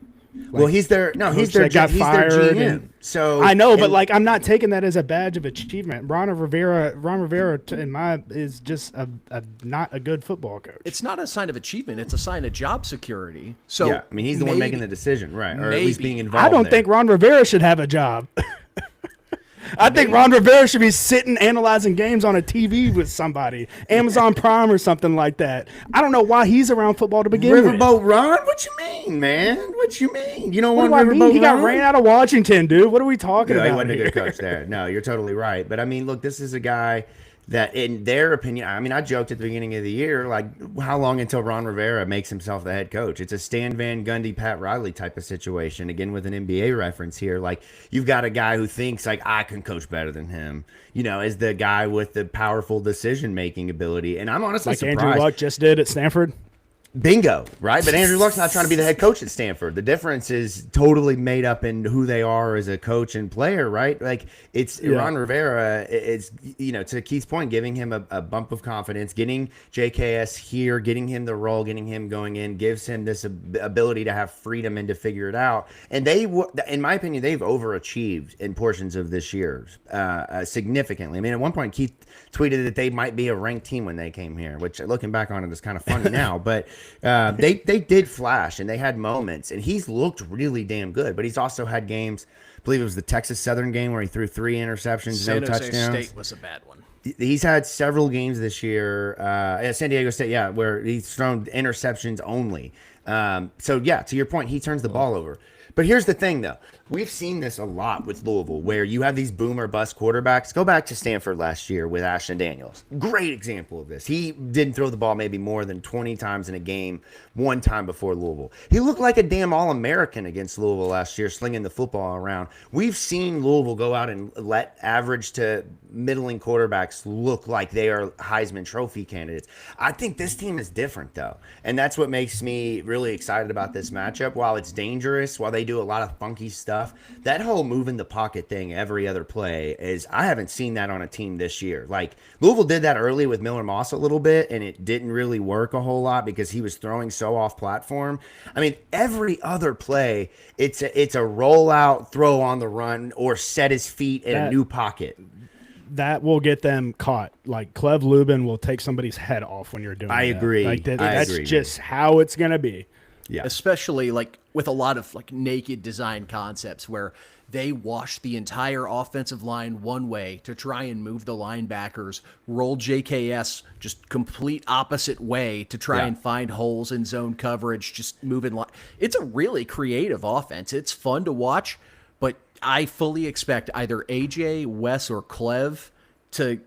Well, he's their GM. So I know, but I'm not taking that as a badge of achievement. Ron Rivera, is just not a good football coach. It's not a sign of achievement. It's a sign of job security. So yeah, I mean, he's the one making the decision, right? Or at least being involved. I don't think Ron Rivera should have a job. I think Ron Rivera should be sitting analyzing games on a TV with somebody, Amazon Prime or something like that. I don't know why he's around football to begin with. Riverboat Ron? What you mean, man? What you mean? You don't want Riverboat Ron? He got ran out of Washington, dude. What are we talking about? He wasn't a good coach there. No, you're totally right. But I mean, look, this is a guy that, in their opinion, I mean, I joked at the beginning of the year, how long until Ron Rivera makes himself the head coach? It's a Stan Van Gundy, Pat Riley type of situation, again, with an NBA reference here. You've got a guy who thinks, I can coach better than him, as the guy with the powerful decision-making ability. And I'm honestly surprised. Andrew Luck just did at Stanford. Bingo, right? But Andrew Luck's not trying to be the head coach at Stanford. The difference is totally made up in who they are as a coach and player, right? Ron Rivera, it's, to Keith's point, giving him a bump of confidence, getting JKS here, getting him the role, getting him going in, gives him this ability to have freedom and to figure it out. And they, in my opinion, they've overachieved in portions of this year significantly. I mean, at one point, Keith tweeted that they might be a ranked team when they came here, which looking back on it is kind of funny now, but They did flash and they had moments, and he's looked really damn good. But he's also had games. I believe it was the Texas Southern game where he threw 3 interceptions, San no Jose touchdowns. State was a bad one. He's had several games this year at San Diego State, where he's thrown interceptions only. So, to your point, he turns the ball over. But here's the thing, though. We've seen this a lot with Louisville, where you have these boomer bust quarterbacks. Go back to Stanford last year with Ashton Daniels. Great example of this. He didn't throw the ball maybe more than 20 times in a game, one time before Louisville. He looked like a damn All-American against Louisville last year, slinging the football around. We've seen Louisville go out and let average to middling quarterbacks look like they are Heisman Trophy candidates. I think this team is different, though. And that's what makes me really excited about this matchup. While it's dangerous, while they do a lot of funky stuff, that whole move in the pocket thing every other play is, I haven't seen that on a team this year. Like, Louisville did that early with Miller Moss a little bit, and it didn't really work a whole lot because he was throwing so off platform. I mean, every other play, it's a rollout, throw on the run, or set his feet in a new pocket. That will get them caught. Like, Clev Lubin will take somebody's head off when you're doing that. I agree. Like, I that's agree, just how it's going to be. Yeah. Especially like with a lot of like naked design concepts where they wash the entire offensive line one way to try and move the linebackers, roll JKS just complete opposite way to try and find holes in zone coverage, just moving. It's a really creative offense. It's fun to watch, but I fully expect either AJ, Wes, or Clev to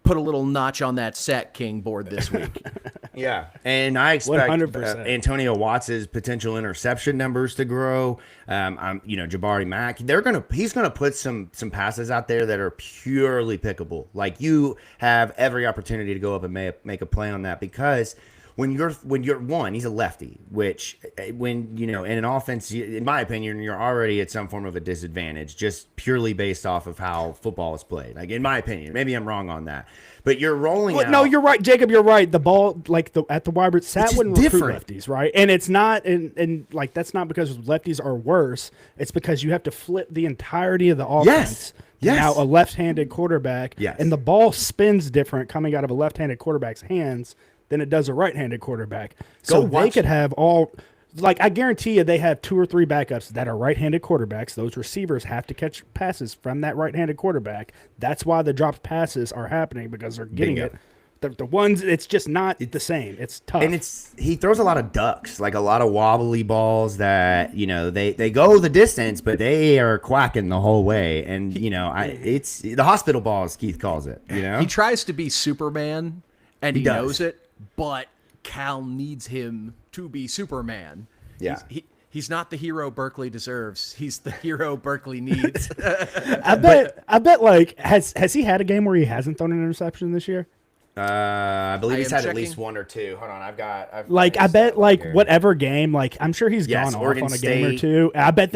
put a little notch on that Sack King board this week. Yeah, and I expect 100%. Antonio Watts' potential interception numbers to grow. Jabari Mack, he's gonna put some passes out there that are purely pickable. Like, you have every opportunity to go up and make a play on that, because when you're one, he's a lefty, which in an offense, in my opinion, you're already at some form of a disadvantage just purely based off of how football is played. Like, in my opinion, maybe I'm wrong on that. But you're rolling out. No, you're right, Jacob. You're right. The ball, like at the wide receiver, Sat wouldn't recruit lefties, right? And it's not, and like that's not because lefties are worse. It's because you have to flip the entirety of the offense. Yes. Now a left-handed quarterback, and the ball spins different coming out of a left-handed quarterback's hands than it does a right-handed quarterback. So they could have all. Like, I guarantee you they have 2 or 3 backups that are right-handed quarterbacks. Those receivers have to catch passes from that right-handed quarterback. That's why the dropped passes are happening, because they're getting it. The ones, it's just not the same. It's tough. And he throws a lot of ducks, like a lot of wobbly balls that, they go the distance, but they are quacking the whole way. And, it's the hospital ball, as Keith calls it, He tries to be Superman, and he knows it, but Cal needs him to be Superman. Yeah. He's not the hero Berkeley deserves. He's the hero Berkeley needs. I bet like has he had a game where he hasn't thrown an interception this year? I believe he's had at least 1 or 2. Hold on, I bet like here. Whatever game, like I'm sure he's gone off on a game or 2. I bet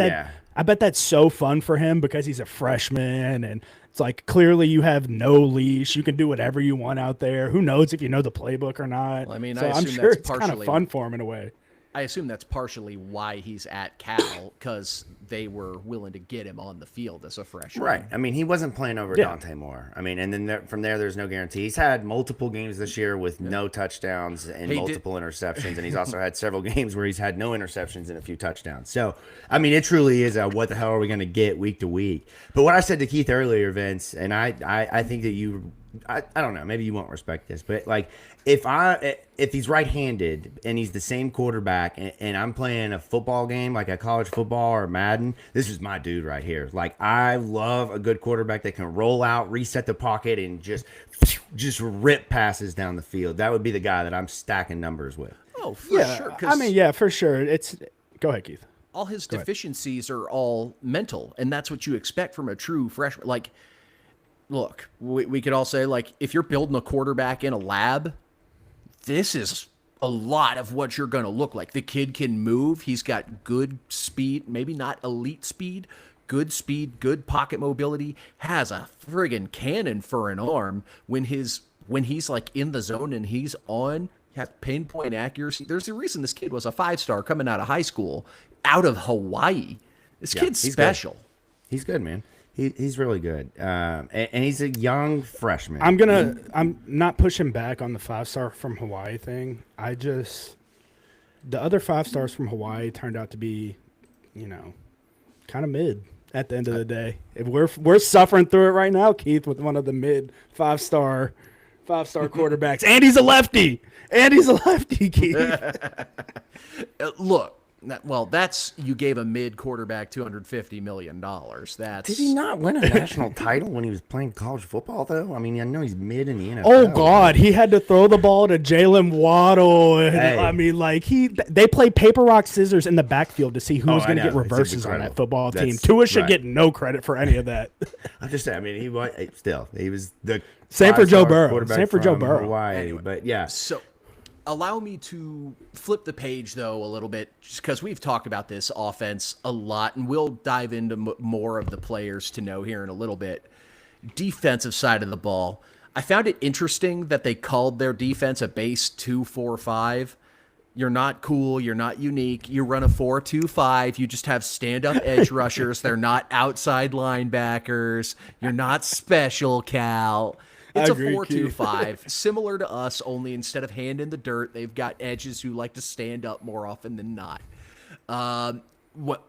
that's so fun for him because he's a freshman, and it's like, clearly you have no leash. You can do whatever you want out there. Who knows if you know the playbook or not? Well, I mean, so I'm sure it's kind of fun for him in a way. I assume that's partially why he's at Cal, because they were willing to get him on the field as a freshman. Right. I mean, he wasn't playing over Dante Moore. I mean, and then from there's no guarantee. He's had multiple games this year with no touchdowns and multiple interceptions, and he's also had several games where he's had no interceptions and a few touchdowns. So, I mean, it truly is a what the hell are we going to get week to week. But what I said to Keith earlier, Vince, and I think that I don't know, maybe you won't respect this, but like if he's right-handed and he's the same quarterback and I'm playing a football game like a college football or Madden, this is my dude right here. Like, I love a good quarterback that can roll out, reset the pocket, and just rip passes down the field. That would be the guy that I'm stacking numbers with. Oh, for sure. I mean, for sure. Go ahead, Keith. All his deficiencies are all mental, and that's what you expect from a true freshman. Like, look, we could all say, like, if you're building a quarterback in a lab, this is a lot of what you're going to look like. The kid can move. He's got good speed, maybe not elite speed, good pocket mobility, has a friggin' cannon for an arm. When he's like in the zone and he's on, has pinpoint accuracy. There's a reason this kid was a 5-star coming out of high school, out of Hawaii. This kid's special. Good. He's good, man. He's really good, and he's a young freshman. I'm not pushing back on the 5-star from Hawaii thing. the other 5 stars from Hawaii turned out to be, kind of mid at the end of the day. If we're suffering through it right now, Keith, with one of the mid 5-star quarterbacks, and he's a lefty. Keith. Look, that's you gave a mid quarterback $250 million. That's Did he not win a national title when he was playing college football, though? I mean, I know he's mid in the NFL. Oh God, he had to throw the ball to Jalen Waddle, and Hey. I mean, like they play paper rock scissors in the backfield to see who was I going to get know. It's reverses on that incredible. football team. That's Tua should right. get no credit for any of that. I'm just saying. I mean, he was the Same for Joe 5-star Burrow. quarterback Same for Joe from Burrow. Hawaii, Anyway. but yeah. So allow me to flip the page, though, a little bit, just because we've talked about this offense a lot, and we'll dive into more of the players to know here in a little bit. Defensive side of the ball. I found it interesting that they called their defense a base 2-4-5. You're not cool. You're not unique. You run a 4-2-5. You just have stand-up edge rushers. They're not outside linebackers. You're not special, Cal. It's a Agreed, Keith. 4-2-5, similar to us, only instead of hand in the dirt, they've got edges who like to stand up more often than not. What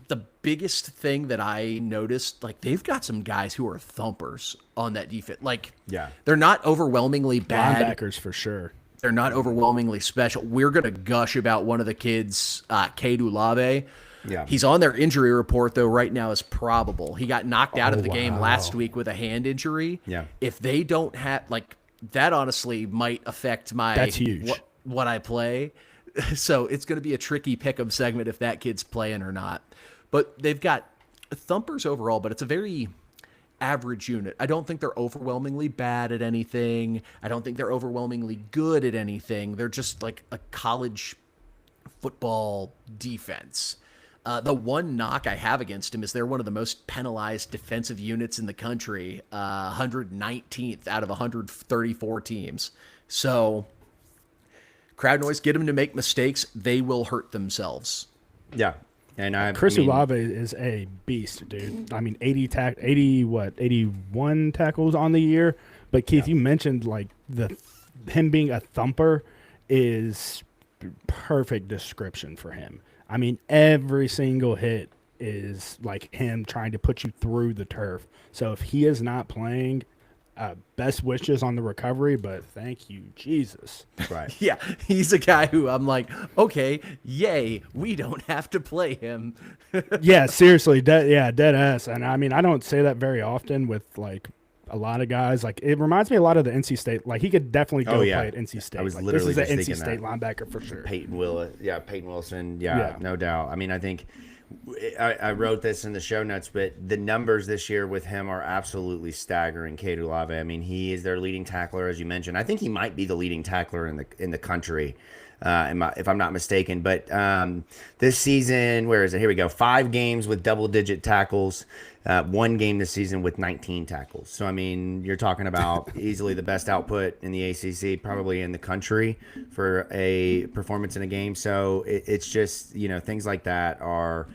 the biggest thing that I noticed, like they've got some guys who are thumpers on that defense. Like, Yeah. they're not overwhelmingly bad. Linebackers for sure. They're not overwhelmingly special. We're going to gush about one of the kids, Cade Olave. Yeah. He's on their injury report, though, right now is probable. He got knocked out of the game last week with a hand injury. Yeah. If they don't have, like, that honestly might affect That's huge. what I play. So it's going to be a tricky pick-em segment if that kid's playing or not. But they've got thumpers overall, but it's a very average unit. I don't think they're overwhelmingly bad at anything. I don't think they're overwhelmingly good at anything. They're just like a college football defense. The one knock I have against him is they're one of the most penalized defensive units in the country, 119th out of 134 teams. So crowd noise, get them to make mistakes. They will hurt themselves. Yeah. And Chris Olave is a beast, dude. I mean, 81 tackles on the year. But Keith, you mentioned like him being a thumper is perfect description for him. I mean, every single hit is like him trying to put you through the turf. So if he is not playing, best wishes on the recovery, but thank you, Jesus. Right. Yeah, he's a guy who I'm like, okay, yay, we don't have to play him. Yeah, seriously, dead ass. And I mean, I don't say that very often with like a lot of guys. Like it reminds me a lot of the NC State. Like he could definitely go play at NC State. I was like, literally this is just an NC thinking State that. linebacker for sure. Peyton Wilson. Yeah. Yeah, no doubt. I mean, I think I wrote this in the show notes, but the numbers this year with him are absolutely staggering. Cade Olave. I mean, he is their leading tackler, as you mentioned. I think he might be the leading tackler in the country, if I'm not mistaken. But this season, where is it? Here we go. 5 games with double-digit tackles. 1 game this season with 19 tackles. So, I mean, you're talking about easily the best output in the ACC, probably in the country for a performance in a game. So it's just, things like that are,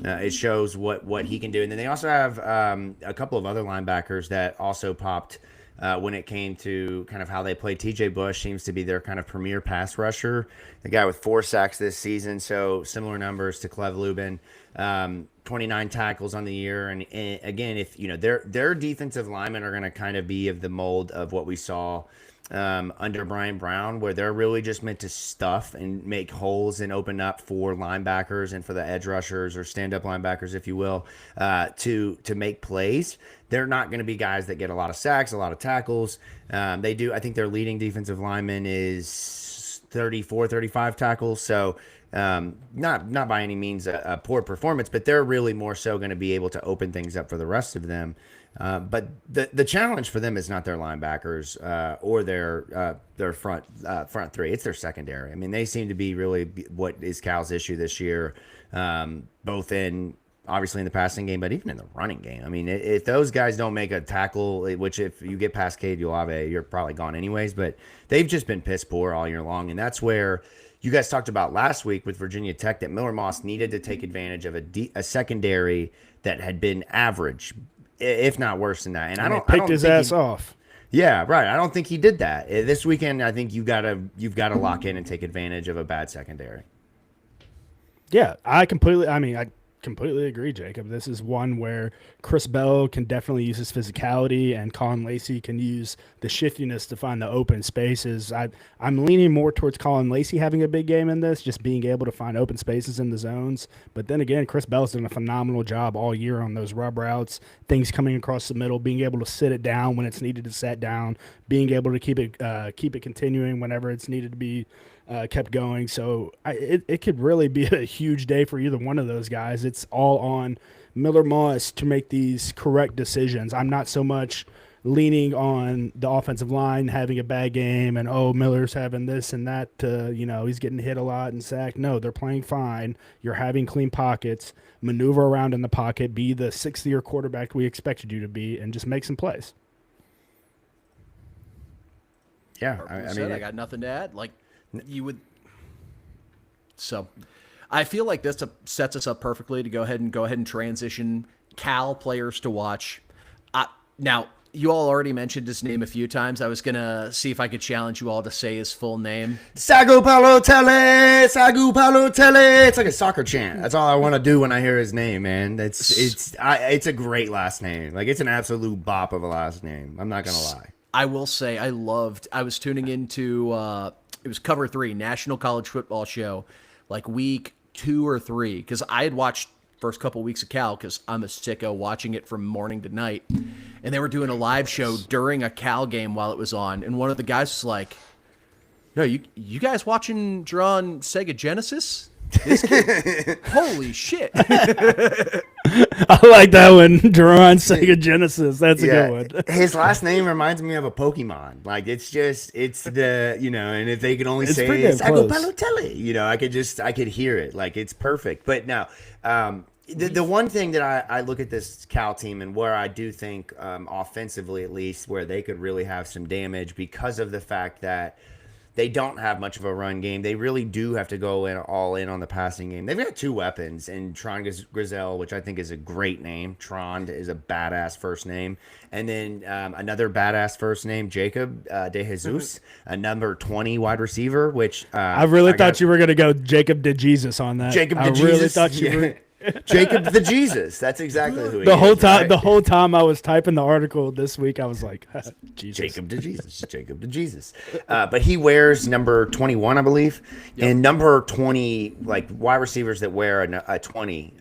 it shows what he can do. And then they also have a couple of other linebackers that also popped when it came to kind of how they play. TJ Bush seems to be their kind of premier pass rusher, the guy with 4 sacks this season. So similar numbers to Clev Lubin. 29 tackles on the year, and again, if their defensive linemen are going to kind of be of the mold of what we saw under Brian Brown, where they're really just meant to stuff and make holes and open up for linebackers and for the edge rushers or stand-up linebackers, if you will, to make plays. They're not going to be guys that get a lot of sacks, a lot of tackles. They do. I think their leading defensive lineman is 34, 35 tackles. So. Not by any means a poor performance, but they're really more so going to be able to open things up for the rest of them. But the challenge for them is not their linebackers or their front three. It's their secondary. I mean, they seem to be really what is Cal's issue this year, both obviously in the passing game, but even in the running game. I mean, if those guys don't make a tackle, which if you get past Cade Olave, you're probably gone anyways, but they've just been piss poor all year long. And that's where you guys talked about last week with Virginia Tech that Miller Moss needed to take advantage of a secondary that had been average, if not worse than that. And I don't picked his ass off. Yeah, right. I don't think he did that this weekend. I think you've got to lock in and take advantage of a bad secondary. Yeah, I completely agree, Jacob. This is one where Chris Bell can definitely use his physicality, and Colin Lacey can use the shiftiness to find the open spaces. I'm leaning more towards Colin Lacey having a big game in this, just being able to find open spaces in the zones. But then again, Chris Bell's done a phenomenal job all year on those rub routes, things coming across the middle, being able to sit it down when it's needed to set down, being able to keep it continuing whenever it's needed to be kept going. So it could really be a huge day for either one of those guys. It's all on Miller Moss to make these correct decisions. I'm not so much leaning on the offensive line having a bad game and, Miller's having this and that, he's getting hit a lot and sacked. No, they're playing fine. You're having clean pockets, maneuver around in the pocket, be the sixth-year quarterback we expected you to be, and just make some plays. Yeah, I got nothing to add. You would. So, I feel like this sets us up perfectly to go ahead and transition Cal players to watch. Now, you all already mentioned his name a few times. I was gonna see if I could challenge you all to say his full name. Sagupaloutele. It's like a soccer chant. That's all I want to do when I hear his name, man. It's a great last name. Like, it's an absolute bop of a last name. I'm not gonna lie. I will say I was tuning into it was Cover 3, National College Football Show, like week 2 or 3, because I had watched first couple weeks of Cal because I'm a sicko watching it from morning to night, and they were doing a live show during a Cal game while it was on, and one of the guys was like, "No, you guys watching Drawn Sega Genesis? This kid, holy shit!" I like that one, Duran Sega Genesis. That's a good one. His last name reminds me of a Pokemon. Like, it's the, and if they could only say Sagupaloutele, I could hear it. Like, it's perfect. But no, the one thing that I look at this Cal team and where I do think offensively, at least, where they could really have some damage because of the fact that they don't have much of a run game. They really do have to go all in on the passing game. They've got 2 weapons in Tron Grizel, which I think is a great name. Tron is a badass first name. And then another badass first name, Jacob De Jesus, a number 20 wide receiver, which I really thought you were going to go Jacob De Jesus on that. Jacob De Jesus. I really thought you were... Jacob the Jesus. That's exactly who he is. The whole time I was typing the article this week, I was like, Jesus. Jacob de Jesus. Jacob de Jesus. But he wears number 21, I believe. Yep. And number 20, like wide receivers that wear a 20,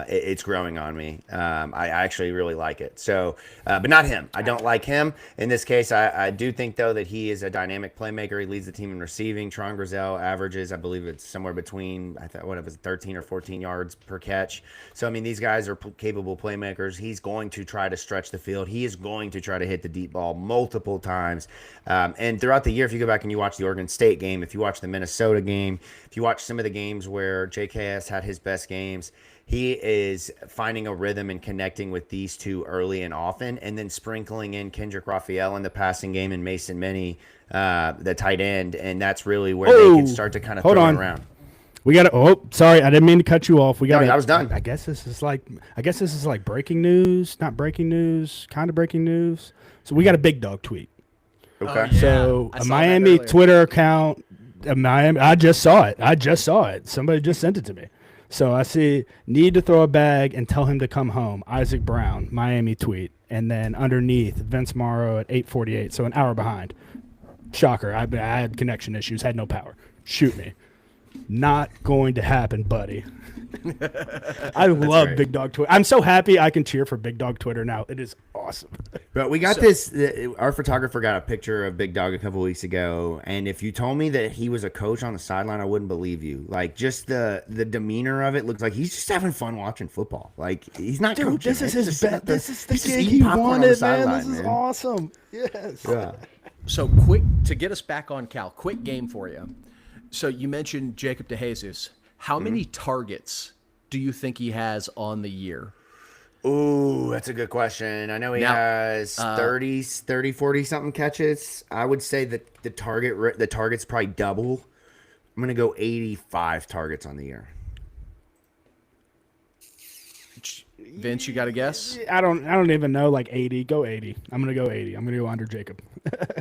it's growing on me. I actually really like it. So, but not him. I don't like him. In this case, I do think, though, that he is a dynamic playmaker. He leads the team in receiving. Tron Grizel averages, I believe it's somewhere between, 13 or 14 yards per catch. So, I mean, these guys are capable playmakers. He's going to try to stretch the field. He is going to try to hit the deep ball multiple times. And throughout the year, if you go back and you watch the Oregon State game, if you watch the Minnesota game, if you watch some of the games where JKS had his best games, he is finding a rhythm and connecting with these two early and often, and then sprinkling in Kendrick Raphael in the passing game and Mason Minnie, the tight end. And that's really where they can start to kind of throw it around. We got to. Sorry, I didn't mean to cut you off. We got. I was done. I guess this is like breaking news, not breaking news, kind of breaking news. So we got a Big Dog tweet. Okay. Oh, yeah. So a Miami Twitter account. I just saw it. Somebody just sent it to me. So I see, need to throw a bag and tell him to come home. Isaac Brown, Miami tweet, and then underneath Vince Morrow at 8:48. So an hour behind. Shocker. I had connection issues. Had no power. Shoot me. Not going to happen, buddy. I love great. Big Dog Twitter. I'm so happy I can cheer for Big Dog Twitter now. It is awesome. But we got this. Our photographer got a picture of Big Dog a couple weeks ago, and if you told me that he was a coach on the sideline, I wouldn't believe you. Like, just the demeanor of it looks like he's just having fun watching football. Like, he's not coaching. This is his bet. This is the gig he wanted, man. This is awesome. Yes. Yeah. So quick to get us back on Cal. Quick game for you. So you mentioned Jacob De Jesus. How many targets do you think he has on the year? Ooh, that's a good question. I know he has 30, 40 something catches. I would say that the target's probably double. I'm going to go 85 targets on the year. Vince, you got a guess? I don't even know. Like 80. Go 80. I'm gonna go 80. I'm gonna go under Jacob.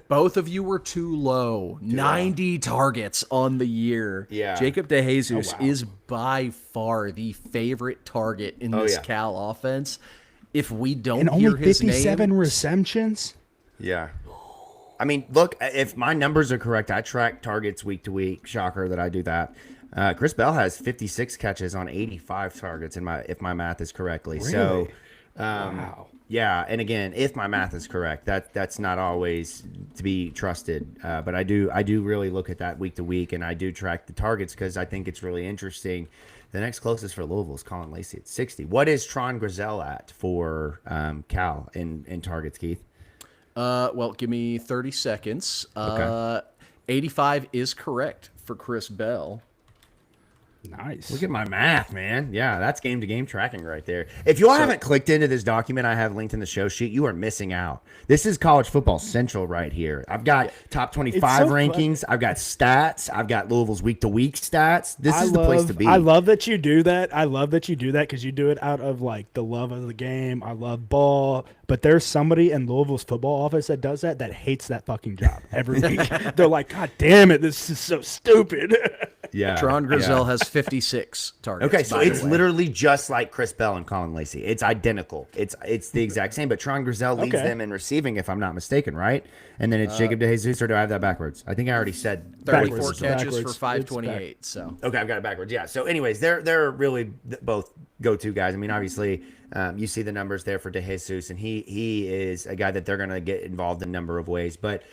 Both of you were too low. 90 targets on the year. Yeah. Jacob DeJesus wow. is by far the favorite target in this Cal offense. If we don't And hear only his 57 name, receptions. Yeah. I mean, look, if my numbers are correct, I track targets week to week. Shocker that I do that. Chris Bell has 56 catches on 85 targets if my math is correctly. Really? So, Wow. yeah, and again, if my math is correct, that's not always to be trusted. But I do really look at that week to week, and I do track the targets because I think it's really interesting. The next closest for Louisville is Colin Lacey at 60. What is Tron Grizel at for Cal in targets, Keith? well, give me 30 seconds. Okay. 85 is correct for Chris Bell. Nice. Look at my math, man. Yeah, that's game-to-game tracking right there. If you all haven't clicked into this document I have linked in the show sheet, you are missing out. This is College Football Central right here. I've got top 25 rankings. I've got stats. I've got Louisville's week-to-week stats. This is the place to be. I love that you do that. I love that you do that because you do it out of like the love of the game. I love ball. But there's somebody in Louisville's football office that does that hates that fucking job every week. They're like, God damn it, this is so stupid. Yeah. Tron Grizel has 56 targets. Okay, so by the it's way. literally just like Chris Bell and Colin Lacey. It's identical. It's the exact same, but Tron Grizel leads them in receiving, if I'm not mistaken, right? And then it's Jacob DeJesus, or do I have that backwards? I think I already said 34 Backwards. catches for Backwards. 528. So Okay, I've got it backwards. Yeah. So, anyways, they're really both go-to guys. I mean, obviously, you see the numbers there for DeJesus, and he is a guy that they're going to get involved in a number of ways. But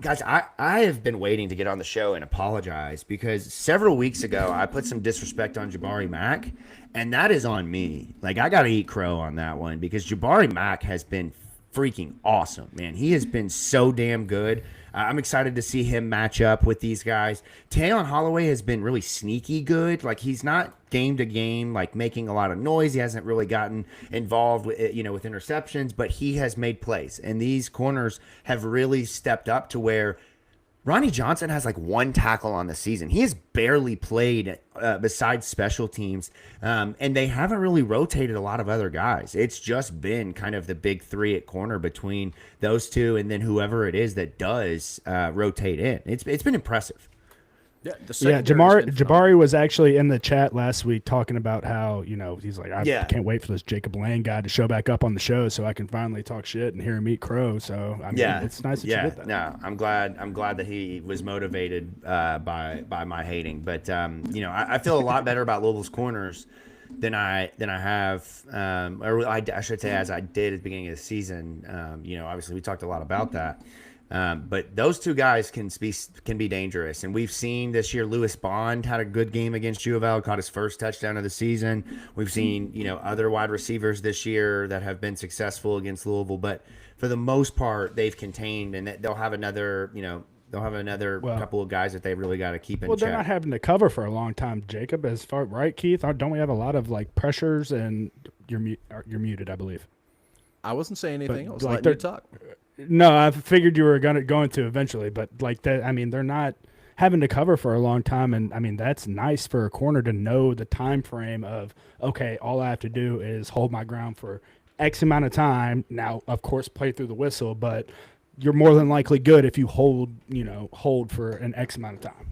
guys, I have been waiting to get on the show and apologize because several weeks ago I put some disrespect on Jabari Mack, and that is on me. Like, I got to eat crow on that one because Jabari Mack has been freaking awesome, man. He has been so damn good. I'm excited to see him match up with these guys. Taylon Holloway has been really sneaky good. Like, he's not game to game, like making a lot of noise. He hasn't really gotten involved with, with interceptions, but he has made plays. And these corners have really stepped up to where Ronnie Johnson has like one tackle on the season. He has barely played besides special teams, and they haven't really rotated a lot of other guys. It's just been kind of the big three at corner between those two and then whoever it is that does rotate in. It's been impressive. yeah, Jabari was actually in the chat last week talking about how, he's like, I can't wait for this Jacob Lane guy to show back up on the show so I can finally talk shit and hear him eat crow. So, I mean, it's nice that you did that. No, I'm glad that he was motivated by my hating. But, I feel a lot better about Louisville's corners than I have, or I should say as I did at the beginning of the season. Obviously we talked a lot about that. But those two guys can be dangerous. And we've seen this year, Lewis Bond had a good game against U of L, caught his first touchdown of the season. We've seen, other wide receivers this year that have been successful against Louisville. But for the most part, they've contained, and they'll have another, couple of guys that they really got to keep in check. Well, they're not having to cover for a long time, Jacob, right, Keith? Don't we have a lot of, like, pressures? And you're muted, I believe. I wasn't saying anything. I was like, letting you talk. No, I figured you were going to eventually, but like that, I mean, they're not having to cover for a long time, and I mean that's nice for a corner to know the time frame of okay, all I have to do is hold my ground for X amount of time. Now, of course, play through the whistle, but you're more than likely good if you hold for an X amount of time.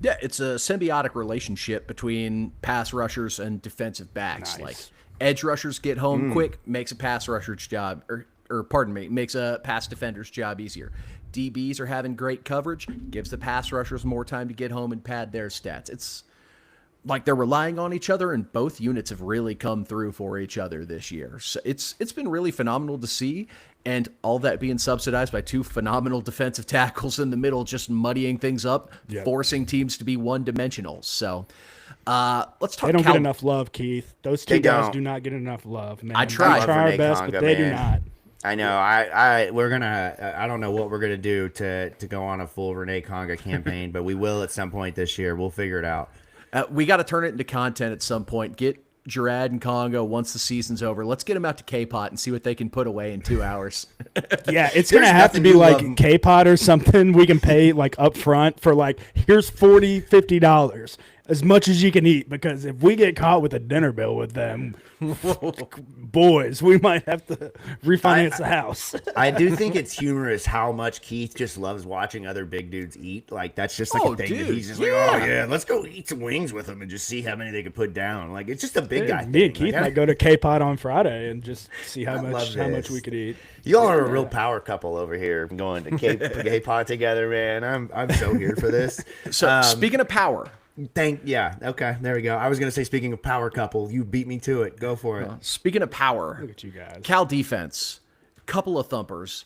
Yeah, it's a symbiotic relationship between pass rushers and defensive backs. Nice. Like edge rushers get home quick, makes a pass rusher's job, makes a pass defender's job easier. DBs are having great coverage, gives the pass rushers more time to get home and pad their stats. It's like they're relying on each other, and both units have really come through for each other this year. So it's been really phenomenal to see, and all that being subsidized by two phenomenal defensive tackles in the middle, just muddying things up, forcing teams to be one-dimensional. So let's talk. They don't get enough love, Keith. Those two guys do not get enough love, man. I try. We try our best, but they do not. I know. We're gonna. I don't know what we're gonna do to go on a full Renee Conga campaign, but we will at some point this year. We'll figure it out. We got to turn it into content at some point. Get Gerard and Congo once the season's over. Let's get them out to K-Pot and see what they can put away in 2 hours. Yeah, it's gonna have to be like K-Pot or something. We can pay like up front for like here's $40, $50. as much as you can eat, because if we get caught with a dinner bill with them, boys, we might have to refinance the house. I do think it's humorous how much Keith just loves watching other big dudes eat. Like, that's just like a thing that he's just like, oh yeah, let's go eat some wings with them and just see how many they can put down. Like, it's just a big guy Me thing. and Keith Like, might go to K-Pot on Friday and just see how much we could eat. Y'all are a real power couple over here, going to K-Pot together, man. I'm so here for this. So speaking of power, Okay, there we go. I was gonna say, speaking of power couple, you beat me to it. Go for it. speaking of power, Look at you guys. Cal defense, couple of thumpers.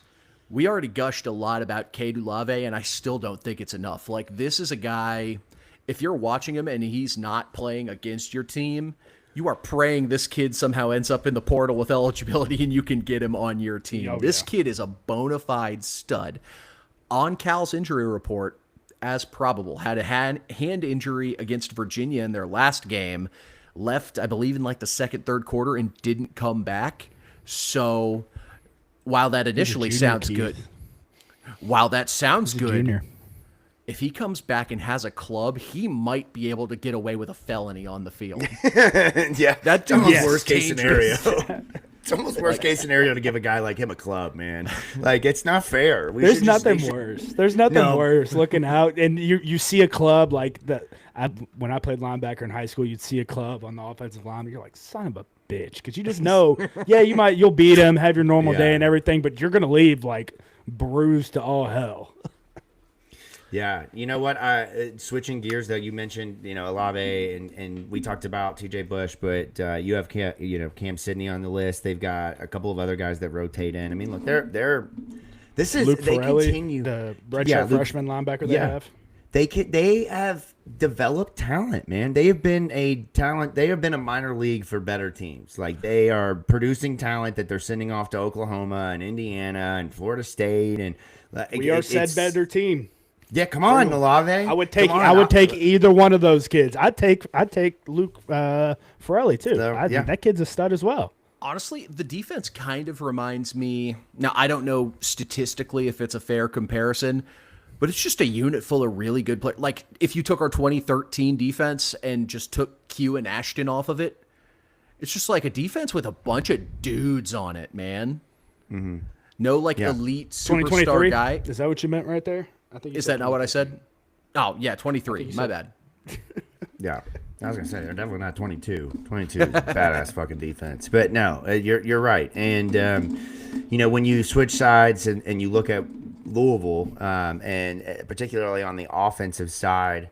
We already gushed a lot about Cade Olave, and I still don't think it's enough. Like, this is a guy, if you're watching him and he's not playing against your team, you are praying this kid somehow ends up in the portal with eligibility and you can get him on your team. This kid is a bona fide stud. On Cal's injury report, as probable, had a hand injury against Virginia in their last game, left, I believe, in like the second, third quarter and didn't come back. So while that initially sounds good, Junior. if he comes back and has a club, he might be able to get away with a felony on the field. Yeah, That's almost worst case dangerous. scenario. It's almost worst case scenario to give a guy like him a club, man. Like, it's not fair. There's nothing worse. There's nothing worse looking out, and you see a club like that. When I played linebacker in high school, you'd see a club on the offensive line, and you're like, son of a bitch, because you just know, you'll beat him, have your normal day and everything, but you're gonna leave like bruised to all hell. Yeah, you know what? Switching gears though, you mentioned Olave and we talked about T.J. Bush, but you have Cam Sidney on the list. They've got a couple of other guys that rotate in. I mean, look, they're this is Luke they Pirelli, continue the redshirt freshman linebacker they have. They have developed talent, man. They have been a talent. They have been a minor league for better teams. Like, they are producing talent that they're sending off to Oklahoma and Indiana and Florida State, and We are said better team. Yeah, come on, Olave. I would take either one of those kids. I'd take Luke Pirelli too. That kid's a stud as well. Honestly, the defense kind of reminds me. Now, I don't know statistically if it's a fair comparison, but it's just a unit full of really good players. Like, if you took our 2013 defense and just took Q and Ashton off of it, it's just like a defense with a bunch of dudes on it, man. Mm-hmm. No, elite superstar guy. Is that what you meant right there? Is that not what I said? Oh, yeah, 23. My bad. Yeah. I was going to say, they're definitely not 22. 22 badass fucking defense. But no, you're right. And, when you switch sides and you look at Louisville, and particularly on the offensive side,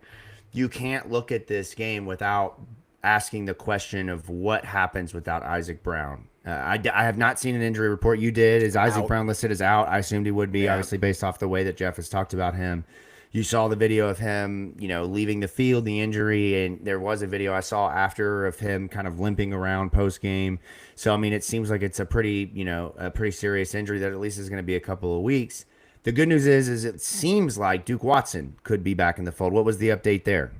you can't look at this game without asking the question of what happens without Isaac Brown. I have not seen an injury report. You did. Is Isaac Brown listed as out? I assumed he would be, obviously, based off the way that Jeff has talked about him. You saw the video of him, leaving the field, the injury, and there was a video I saw after of him kind of limping around post-game. So, I mean, it seems like it's a pretty serious injury that at least is going to be a couple of weeks. The good news is it seems like Duke Watson could be back in the fold. What was the update there?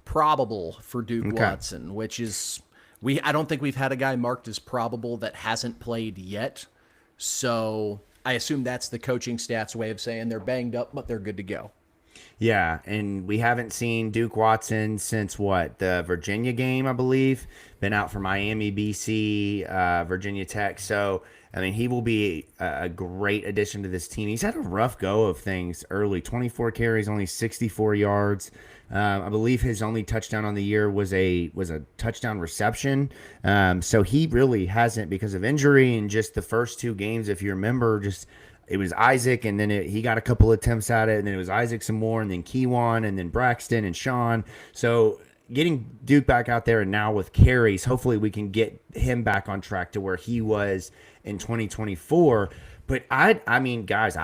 Probable for Duke Watson, which is... I don't think we've had a guy marked as probable that hasn't played yet. So I assume that's the coaching staff's way of saying they're banged up, but they're good to go. Yeah, and we haven't seen Duke Watson since the Virginia game, I believe. Been out for Miami, BC, Virginia Tech. So, I mean, he will be a great addition to this team. He's had a rough go of things early. 24 carries, only 64 yards. I believe his only touchdown on the year was a touchdown reception. So he really hasn't, because of injury, and just the first two games, if you remember, it was Isaac, and then he got a couple attempts at it, and then it was Isaac some more, and then Keywan, and then Braxton and Sean. So getting Duke back out there, and now with carries, hopefully we can get him back on track to where he was in 2024. But I mean, guys,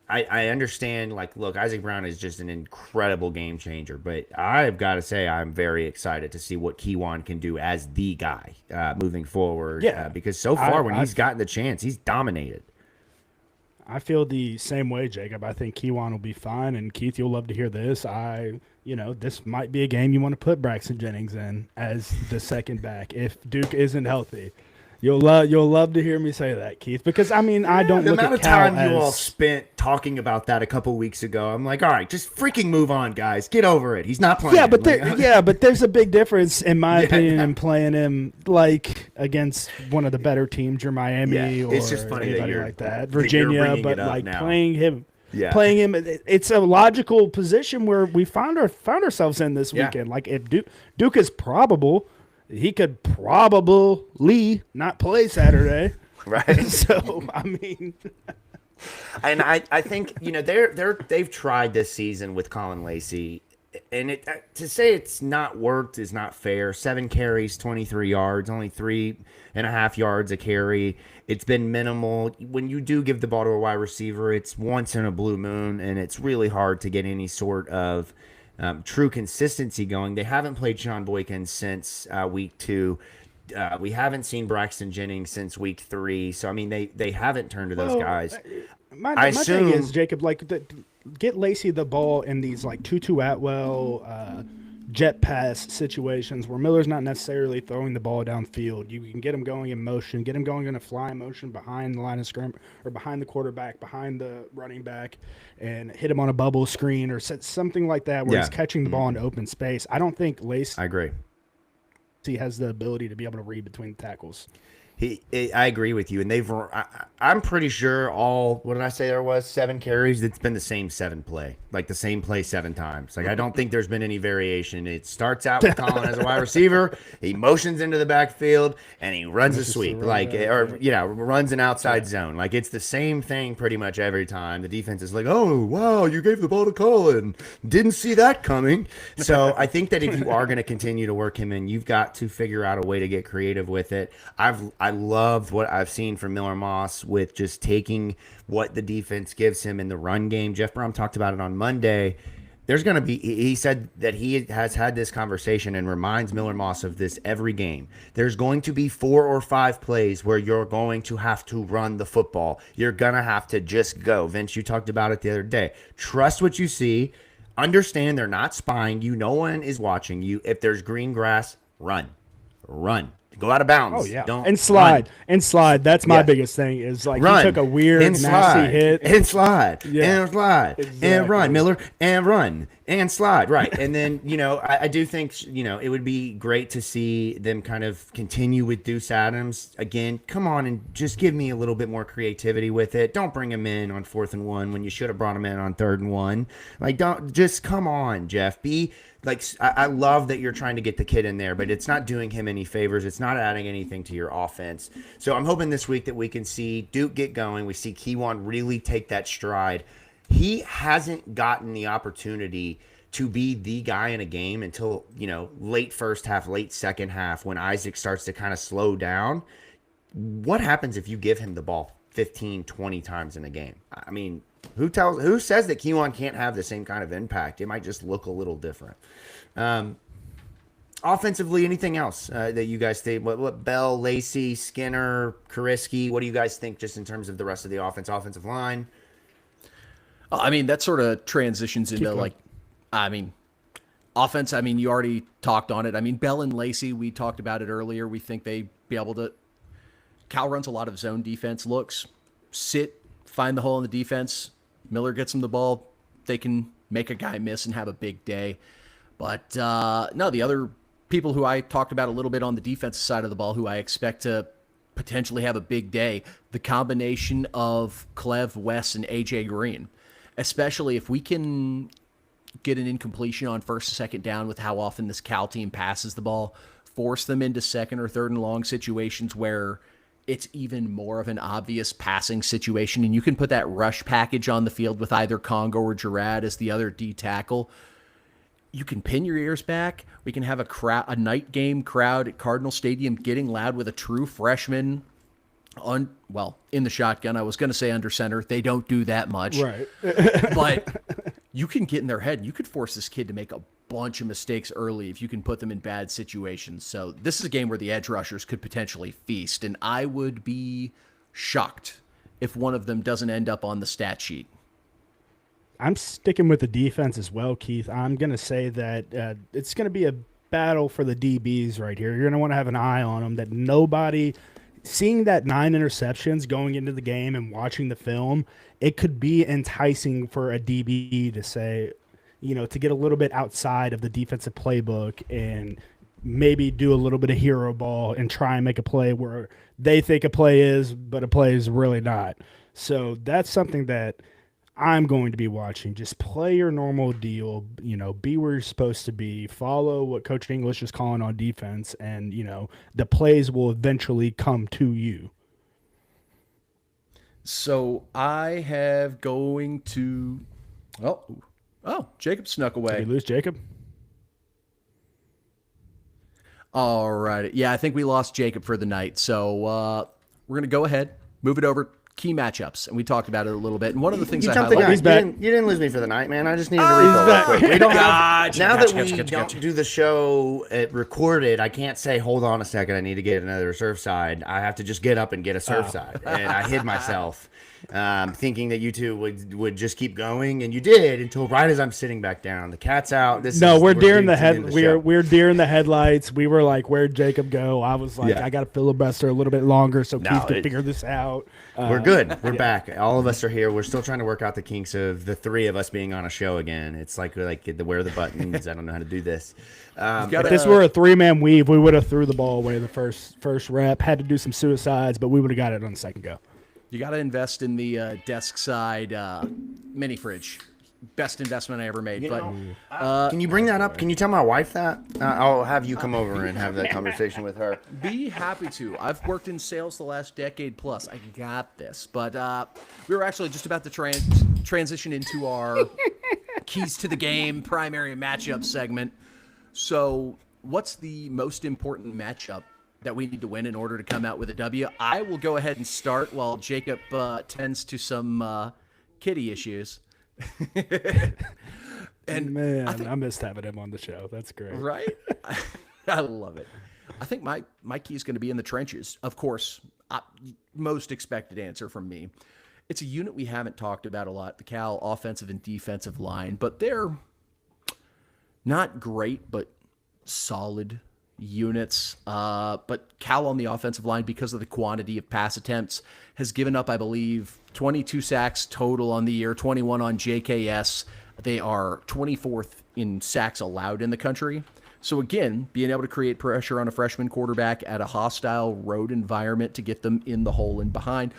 I understand, look, Isaac Brown is just an incredible game changer, but I've got to say I'm very excited to see what Keywan can do as the guy moving forward. Because so far when he's gotten the chance, he's dominated. I feel the same way, Jacob. I think Keywan will be fine, and Keith, you'll love to hear this. This might be a game you want to put Braxton Jennings in as the second back if Duke isn't healthy. You'll love to hear me say that, Keith, because I mean I don't The look amount at of Cal time you all as spent talking about that a couple weeks ago, I'm like, all right, just freaking move on, guys. Get over it. He's not playing. yeah, but Like, but there's a big difference in my opinion in playing him like against one of the better teams, or Miami, Yeah, or it's just funny that anybody you're- like that, that you're Virginia, bringing but it up like now. playing him. Yeah. Playing him, it's a logical position where we found ourselves in this Yeah. weekend. Like if Duke is probable, he could probably not play Saturday. right. So I mean, And I think they've tried this season with Colin Lacey, and to say it's not worked is not fair. 7 carries, 23 yards, only 3.5 yards a carry. It's been minimal. When you do give the ball to a wide receiver, it's once in a blue moon, and it's really hard to get any sort of true consistency going. They haven't played Sean Boykin since week 2. We haven't seen Braxton Jennings since week 3. So, I mean, they haven't turned to those guys. my thing is, Jacob, like get Lacey the ball in these like Tutu Atwell jet pass situations where Miller's not necessarily throwing the ball downfield. You can get him going in motion, get him going in a fly motion behind the line of scrim or behind the quarterback, behind the running back, and hit him on a bubble screen or something like that where he's catching the ball in open space. I don't think Lacey I agree. has the ability to be able to read between the tackles. I agree with you, and I'm pretty sure what did I say there was 7 carries? It's been the same 7 play, like the same play 7 times. Like I don't think there's been any variation. It starts out with Colin as a wide receiver, he motions into the backfield, and he runs a sweep, runs an outside zone. Like it's the same thing pretty much every time. The defense is like, oh wow, you gave the ball to Colin, didn't see that coming. So I think that if you are going to continue to work him in, you've got to figure out a way to get creative with it. I love what I've seen from Miller Moss with just taking what the defense gives him in the run game. Jeff Brown talked about it on Monday. He said that he has had this conversation and reminds Miller Moss of this every game. There's going to be 4 or 5 plays where you're going to have to run the football. You're going to have to just go. Vince, you talked about it the other day. Trust what you see. Understand they're not spying you. No one is watching you. If there's green grass, run. Go out of bounds. Oh yeah, Don't and slide. That's my Yeah. biggest thing. Is like run. he took a weird, and nasty slide. hit. And slide. Yeah. And slide. Exactly. And run, Miller. And run. And slide. Right. And then, I do think, it would be great to see them kind of continue with Deuce Adams. Again, come on and just give me a little bit more creativity with it. Don't bring him in on 4th and 1 when you should have brought him in on 3rd and 1. Like, don't just come on, Jeff. I love that you're trying to get the kid in there, but it's not doing him any favors. It's not adding anything to your offense. So I'm hoping this week that we can see Duke get going. We see Keywan really take that stride. He hasn't gotten the opportunity to be the guy in a game until, late first half, late second half, when Isaac starts to kind of slow down. What happens if you give him the ball 15, 20 times in a game? I mean, who says that Keywan can't have the same kind of impact? It might just look a little different. Offensively, anything else that you guys think? What Bell, Lacey, Skinner, Kariski, what do you guys think just in terms of the rest of the offensive line? I mean, that sort of transitions into offense. I mean, you already talked on it. I mean, Bell and Lacey, we talked about it earlier. We think they be able to. Cal runs a lot of zone defense looks. Sit, find the hole in the defense. Miller gets them the ball. They can make a guy miss and have a big day. But no, the other people who I talked about a little bit on the defensive side of the ball who I expect to potentially have a big day, the combination of Clev, West, and AJ Green, especially if we can get an incompletion on 1st and 2nd down with how often this Cal team passes the ball, force them into 2nd or 3rd and long situations where it's even more of an obvious passing situation, and you can put that rush package on the field with either Congo or Gerard as the other D tackle. You can pin your ears back. We can have a night game crowd at Cardinal Stadium getting loud with a true freshman in the shotgun. I was going to say under center. They don't do that much. Right. But you can get in their head. You could force this kid to make a bunch of mistakes early if you can put them in bad situations. So this is a game where the edge rushers could potentially feast, and I would be shocked if one of them doesn't end up on the stat sheet. I'm sticking with the defense as well, Keith. I'm going to say that it's going to be a battle for the DBs right here. You're going to want to have an eye on them, that nobody seeing that 9 interceptions going into the game and watching the film, it could be enticing for a DB to say, to get a little bit outside of the defensive playbook and maybe do a little bit of hero ball and try and make a play where they think a play is, but a play is really not. So that's something that I'm going to be watching. Just play your normal deal, be where you're supposed to be, follow what Coach English is calling on defense, and, the plays will eventually come to you. So I have going to, Jacob snuck away. Did we lose Jacob? All right. Yeah, I think we lost Jacob for the night. So we're going to go ahead, move it over. Key matchups, and we talked about it a little bit. And one of the things You I jumped the highlighted, gun. You didn't lose me for the night, man. I just needed to refill real quick. We don't have, now that we don't do the show recorded, I can't say, hold on a second, I need to get another Surfside. I have to just get up and get a Surfside. And I hid myself, thinking that you two would just keep going, and you did until right as I'm sitting back down. The cat's out. We're deer in the head. We're deer in the headlights. We were like, where'd Jacob go? I was like, I got to filibuster a little bit longer so Keith can figure this out. We're good. We're back. All of us are here. We're still trying to work out the kinks of the three of us being on a show again. It's like where are the buttons? I don't know how to do this. If this were a 3-man weave, we would have threw the ball away the first rep. Had to do some suicides, but we would have got it on the second go. You got to invest in the desk side mini fridge. Best investment I ever made. Can you bring that up? Can you tell my wife that? I'll have you come over and have that conversation with her. Be happy to. I've worked in sales the last decade plus. I got this. But we were actually just about to transition into our keys to the game primary matchup segment. So what's the most important matchup that we need to win in order to come out with a W? I will go ahead and start while Jacob tends to some kitty issues. And man, I missed having him on the show. That's great. Right? I love it. I think my key is going to be in the trenches. Of course, most expected answer from me. It's a unit we haven't talked about a lot, the Cal offensive and defensive line, but they're not great, but solid units. But Cal on the offensive line, because of the quantity of pass attempts, has given up, I believe, 22 sacks total on the year, 21 on JKS. They are 24th in sacks allowed in the country. So again, being able to create pressure on a freshman quarterback at a hostile road environment to get them in the hole and behind,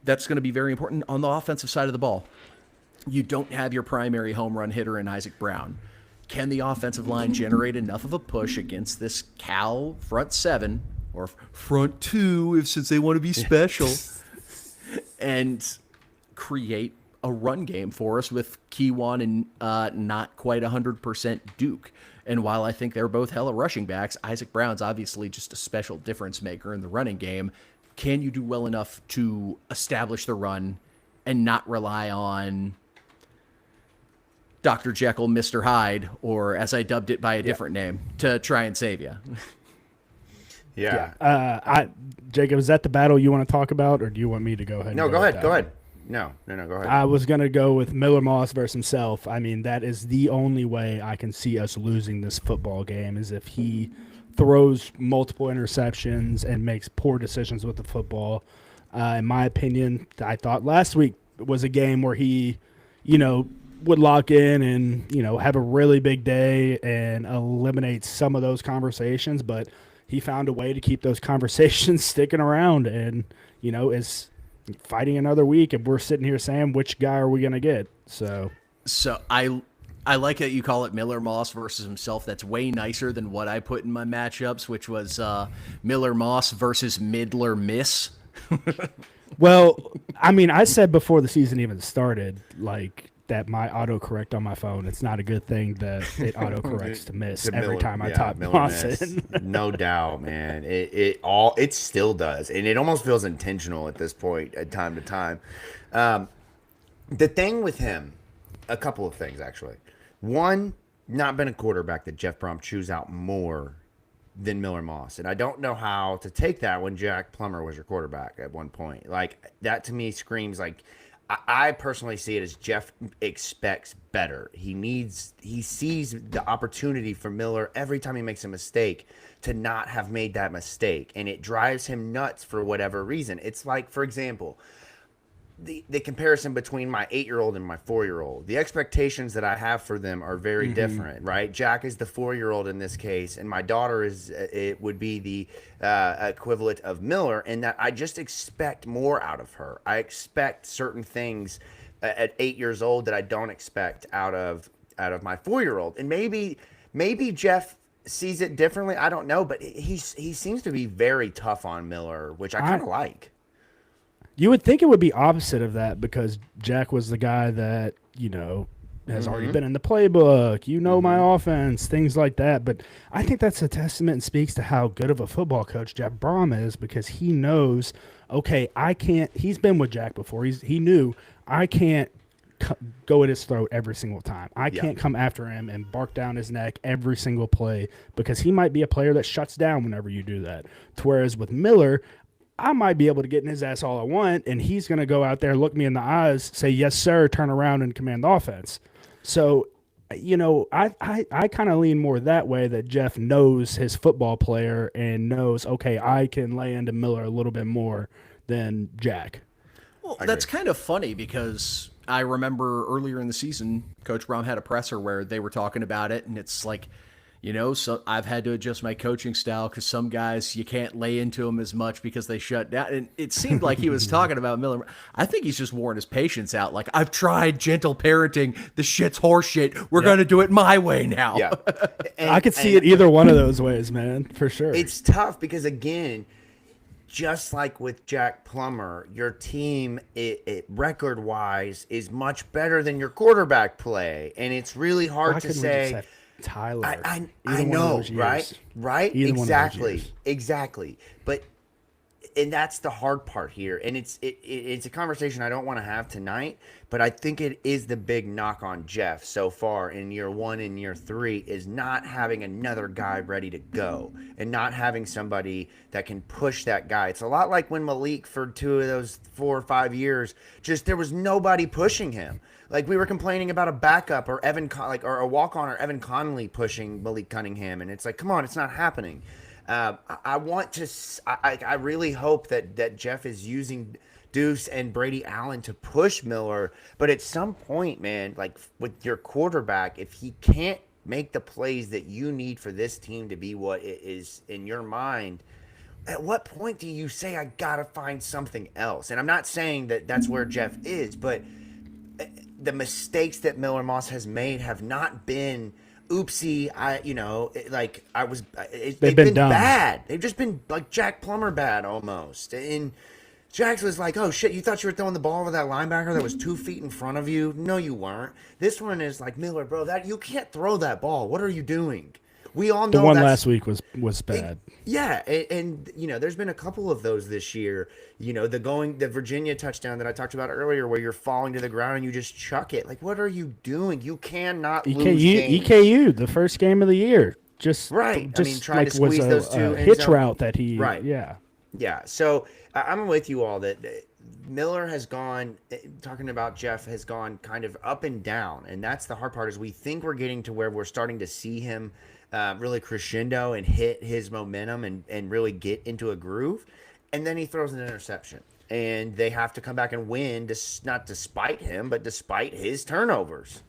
that's going to be very important on the offensive side of the ball. You don't have your primary home run hitter in Isaac Brown. Can the offensive line generate enough of a push against this Cal front seven, or front two, since they want to be special, and create a run game for us with Keywan and not quite 100% Duke? And while I think they're both hella rushing backs, Isaac Brown's obviously just a special difference maker in the running game. Can you do well enough to establish the run and not rely on Dr. Jekyll, Mr. Hyde, or as I dubbed it by a different name, to try and save you? Jacob, is that the battle you want to talk about, or do you want me to go ahead? No, go ahead. Go ahead. No, go ahead. I was going to go with Miller Moss versus himself. I mean, that is the only way I can see us losing this football game, is if he throws multiple interceptions and makes poor decisions with the football. In my opinion, I thought last week was a game where he, would lock in and, have a really big day and eliminate some of those conversations, but he found a way to keep those conversations sticking around and, is fighting another week, and we're sitting here saying, which guy are we going to get? So I like that you call it Miller Moss versus himself. That's way nicer than what I put in my matchups, which was Miller Moss versus Midler Miss. Well, I mean, I said before the season even started, that my autocorrect on my phone, it's not a good thing that it autocorrects to miss every time I type Moss in. No doubt, man. It still does, and it almost feels intentional at this point, at time to time. The thing with him, a couple of things actually. One, not been a quarterback that Jeff Brom chews out more than Miller Moss, and I don't know how to take that when Jack Plummer was your quarterback at one point. Like, that to me screams like, I personally see it as Jeff expects better. He sees the opportunity for Miller every time he makes a mistake to not have made that mistake, and it drives him nuts for whatever reason. It's like, for example, the comparison between my 8-year-old and my 4-year-old. The expectations that I have for them are very different, right? Jack is the 4-year-old in this case, and my daughter would be the equivalent of Miller, in that I just expect more out of her. I expect certain things at 8 years old that I don't expect out of my 4-year-old. And maybe Jeff sees it differently. I don't know, but he seems to be very tough on Miller, which I kind of like. You would think it would be opposite of that, because Jack was the guy that, has already been in the playbook, my offense, things like that. But I think that's a testament and speaks to how good of a football coach Jeff Brom is, because he knows, okay, he's been with Jack before. He knew I can't go at his throat every single time. I can't come after him and bark down his neck every single play, because he might be a player that shuts down whenever you do that. Whereas with Miller, I might be able to get in his ass all I want, and he's going to go out there, look me in the eyes, say, yes, sir, turn around and command the offense. So, I kind of lean more that way, that Jeff knows his football player and knows, okay, I can lay into Miller a little bit more than Jack. Well, that's kind of funny, because I remember earlier in the season, Coach Brom had a presser where they were talking about it, and it's like, so I've had to adjust my coaching style, because some guys, you can't lay into them as much because they shut down. And it seemed like he was talking about Miller. I think he's just worn his patience out. Like, I've tried gentle parenting. The shit's horse shit. We're going to do it my way now. Yeah. I could see it either one of those ways, man, for sure. It's tough because, again, just like with Jack Plummer, your team, record-wise, is much better than your quarterback play. And it's really hard to say. Tyler, I know, right? Exactly. But, and that's the hard part here. And it's a conversation I don't want to have tonight, but I think it is the big knock on Jeff so far in year 1 and year 3, is not having another guy ready to go and not having somebody that can push that guy. It's a lot like when Malik, for 2 of those 4 or 5 years, just there was nobody pushing him. Like, we were complaining about a backup or or a walk-on or Evan Connolly pushing Malik Cunningham, and it's like, come on, it's not happening. I really hope that Jeff is using Deuce and Brady Allen to push Miller, but at some point, man, like with your quarterback, if he can't make the plays that you need for this team to be what it is in your mind, at what point do you say, I gotta find something else? And I'm not saying that that's where Jeff is, but the mistakes that Miller Moss has made have not been oopsie. They've been bad. They've just been like Jack Plummer bad almost. And Jax was like, oh shit, you thought you were throwing the ball with that linebacker that was 2 feet in front of you? No, you weren't. This one is like, Miller, bro, that you can't throw that ball. What are you doing? We all know the one last week was bad. And there's been a couple of those this year. The Virginia touchdown that I talked about earlier, where you're falling to the ground and you just chuck it. Like, what are you doing? You cannot lose games. EKU, the first game of the year, trying like to squeeze those two hitch route that he yeah. So I'm with you all that Miller has gone, talking about Jeff, has gone kind of up and down, and that's the hard part. Is we think we're getting to where we're starting to see him really crescendo and hit his momentum and really get into a groove, and then he throws an interception, and they have to come back and win, not despite him, but despite his turnovers.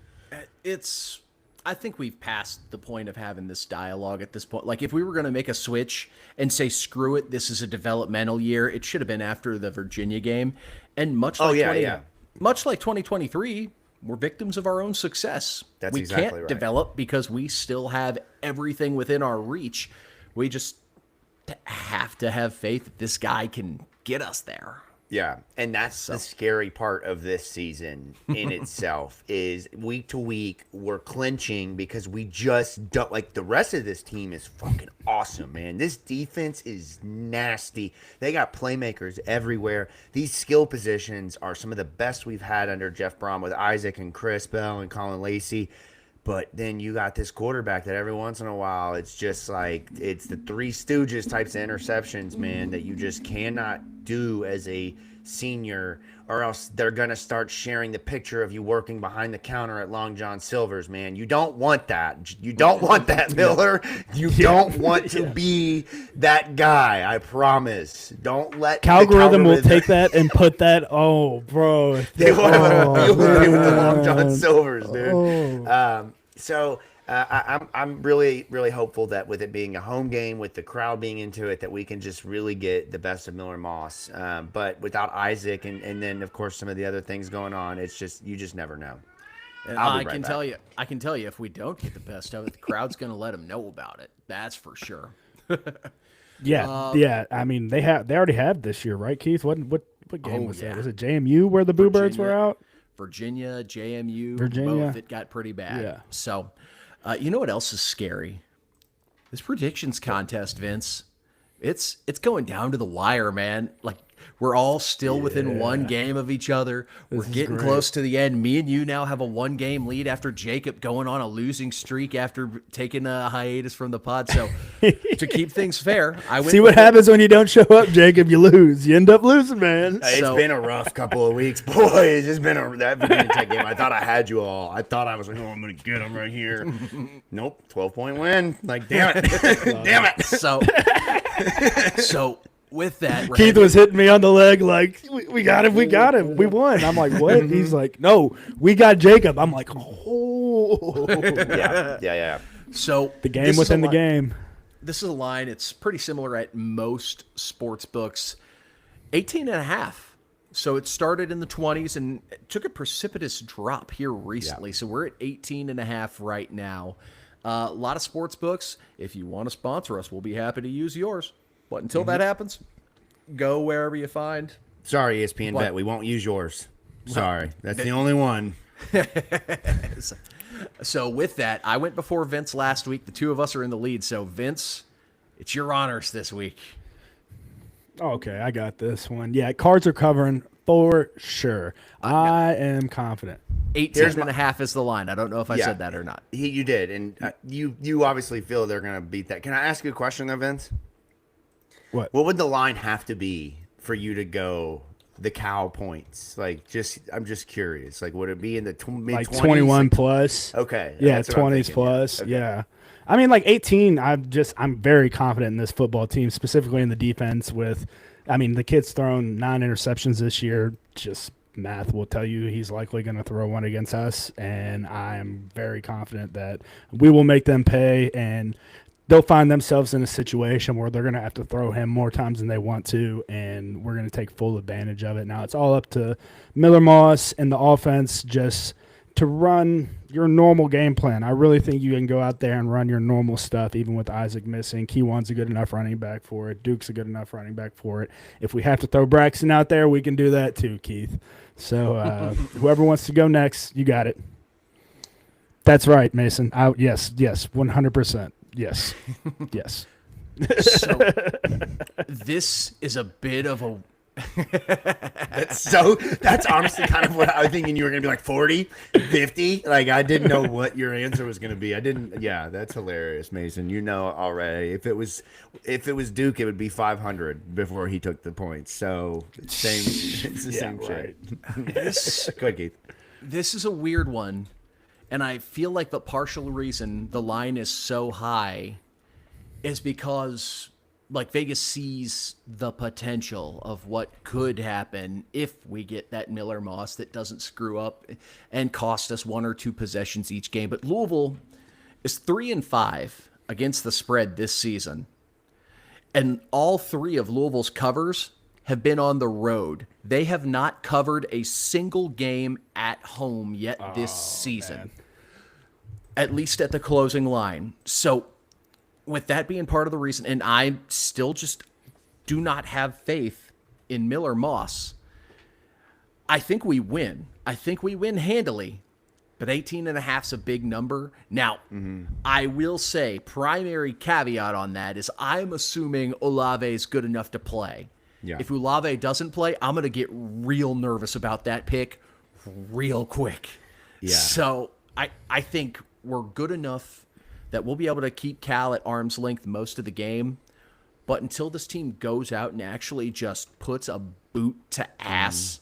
I think we've passed the point of having this dialogue at this point. Like, if we were going to make a switch and say, screw it, this is a developmental year, it should have been after the Virginia game. And much like 2023, we're victims of our own success. We can't develop because we still have everything within our reach. We just have to have faith that this guy can get us there. Yeah, and that's the scary part of this season in itself, is week to week we're clinching because we just don't, like, the rest of this team is fucking awesome, man. This defense is nasty. They got playmakers everywhere. These skill positions are some of the best we've had under Jeff Brom, with Isaac and Chris Bell and Colin Lacey. But then you got this quarterback that every once in a while, it's just like, it's the Three Stooges types of interceptions, man, that you just cannot do as a senior, or else they're going to start sharing the picture of you working behind the counter at Long John Silver's, man. You don't want that. You don't want that, Miller. You don't want to be that guy, I promise. Don't let Calgorithm will take that and put that, oh, bro. They will have a field day with the Long John Silver's, dude. I'm really, really hopeful that with it being a home game, with the crowd being into it, that we can just really get the best of Miller Moss. But without Isaac and then, of course, some of the other things going on, it's just, you just never know. And I can tell you, if we don't get the best of it, the crowd's going to let them know about it. That's for sure. Yeah. I mean, they already had this year, right, Keith? What game was that? Was it JMU where the Boo Birds were out? Virginia, JMU, both. It got pretty bad. Yeah. So, you know what else is scary? This predictions contest, Vince. It's going down to the wire, man. Like, we're all still within one game of each other. We're getting close to the end. Me and you now have a 1-game lead after Jacob going on a losing streak after taking a hiatus from the pod. So to keep things fair, I went. See what happens when you don't show up, Jacob. You lose. You end up losing, man. It's been a rough couple of weeks, boy. It's just been that Virginia Tech game. I thought I had you all. I thought I was like, oh, I'm gonna get them right here. Nope, 12-point win. Like, damn it, damn it. So with that, Keith was hitting me on the leg like, we got him, we won. I'm like, what? He's like, no, we got Jacob. I'm like, oh. Yeah. So the game within the game. This is a line. It's pretty similar at most sports books. 18.5. So it started in the 20s and it took a precipitous drop here recently. Yeah. So we're at 18.5 right now. A lot of sports books, if you want to sponsor us, we'll be happy to use yours. But until that happens, go wherever you find. Sorry, ESPN Bet, we won't use yours. Sorry, that's the only one. So with that, I went before Vince last week. The two of us are in the lead. So Vince, it's your honors this week. Okay, I got this one. Yeah, cards are covering for sure. I am confident. 18.5 is the line. I don't know if I said that or not. You did, and you obviously feel they're going to beat that. Can I ask you a question though, Vince? What would the line have to be for you to go the cow points? Like, I'm just curious. Like, would it be in the mid-20s? Like 21 plus? Okay. Yeah, 20s plus. Okay. Yeah. I mean, like 18, I'm very confident in this football team, specifically in the defense the kid's thrown 9 interceptions this year. Just math will tell you he's likely going to throw one against us, and I'm very confident that we will make them pay, and they'll find themselves in a situation where they're going to have to throw him more times than they want to, and we're going to take full advantage of it. Now, it's all up to Miller Moss and the offense just to run your normal game plan. I really think you can go out there and run your normal stuff, even with Isaac missing. Keywan's a good enough running back for it. Duke's a good enough running back for it. If we have to throw Braxton out there, we can do that too, Keith. So whoever wants to go next, you got it. That's right, Mason. Yes, 100%. Yes. Yes. So this is a bit of a that's honestly kind of what I was thinking. You were gonna be like 40, 50. Like, I didn't know what your answer was gonna be. That's hilarious, Mason. You know already. If it was Duke, it would be 500 before he took the points. So it's the same shit. Go ahead, Keith. This is a weird one. And I feel like the partial reason the line is so high is because, like, Vegas sees the potential of what could happen if we get that Miller Moss that doesn't screw up and cost us 1 or 2 possessions each game. But Louisville is 3-5 against the spread this season. And all 3 of Louisville's covers have been on the road. They have not covered a single game at home yet this season. Man. At least at the closing line. So with that being part of the reason, and I still just do not have faith in Miller Moss, I think we win. I think we win handily, but 18.5 is a big number. Now, I will say, primary caveat on that is I'm assuming Olave is good enough to play. Yeah. If Olave doesn't play, I'm going to get real nervous about that pick real quick. Yeah. So I think we're good enough that we'll be able to keep Cal at arm's length most of the game. But until this team goes out and actually just puts a boot to ass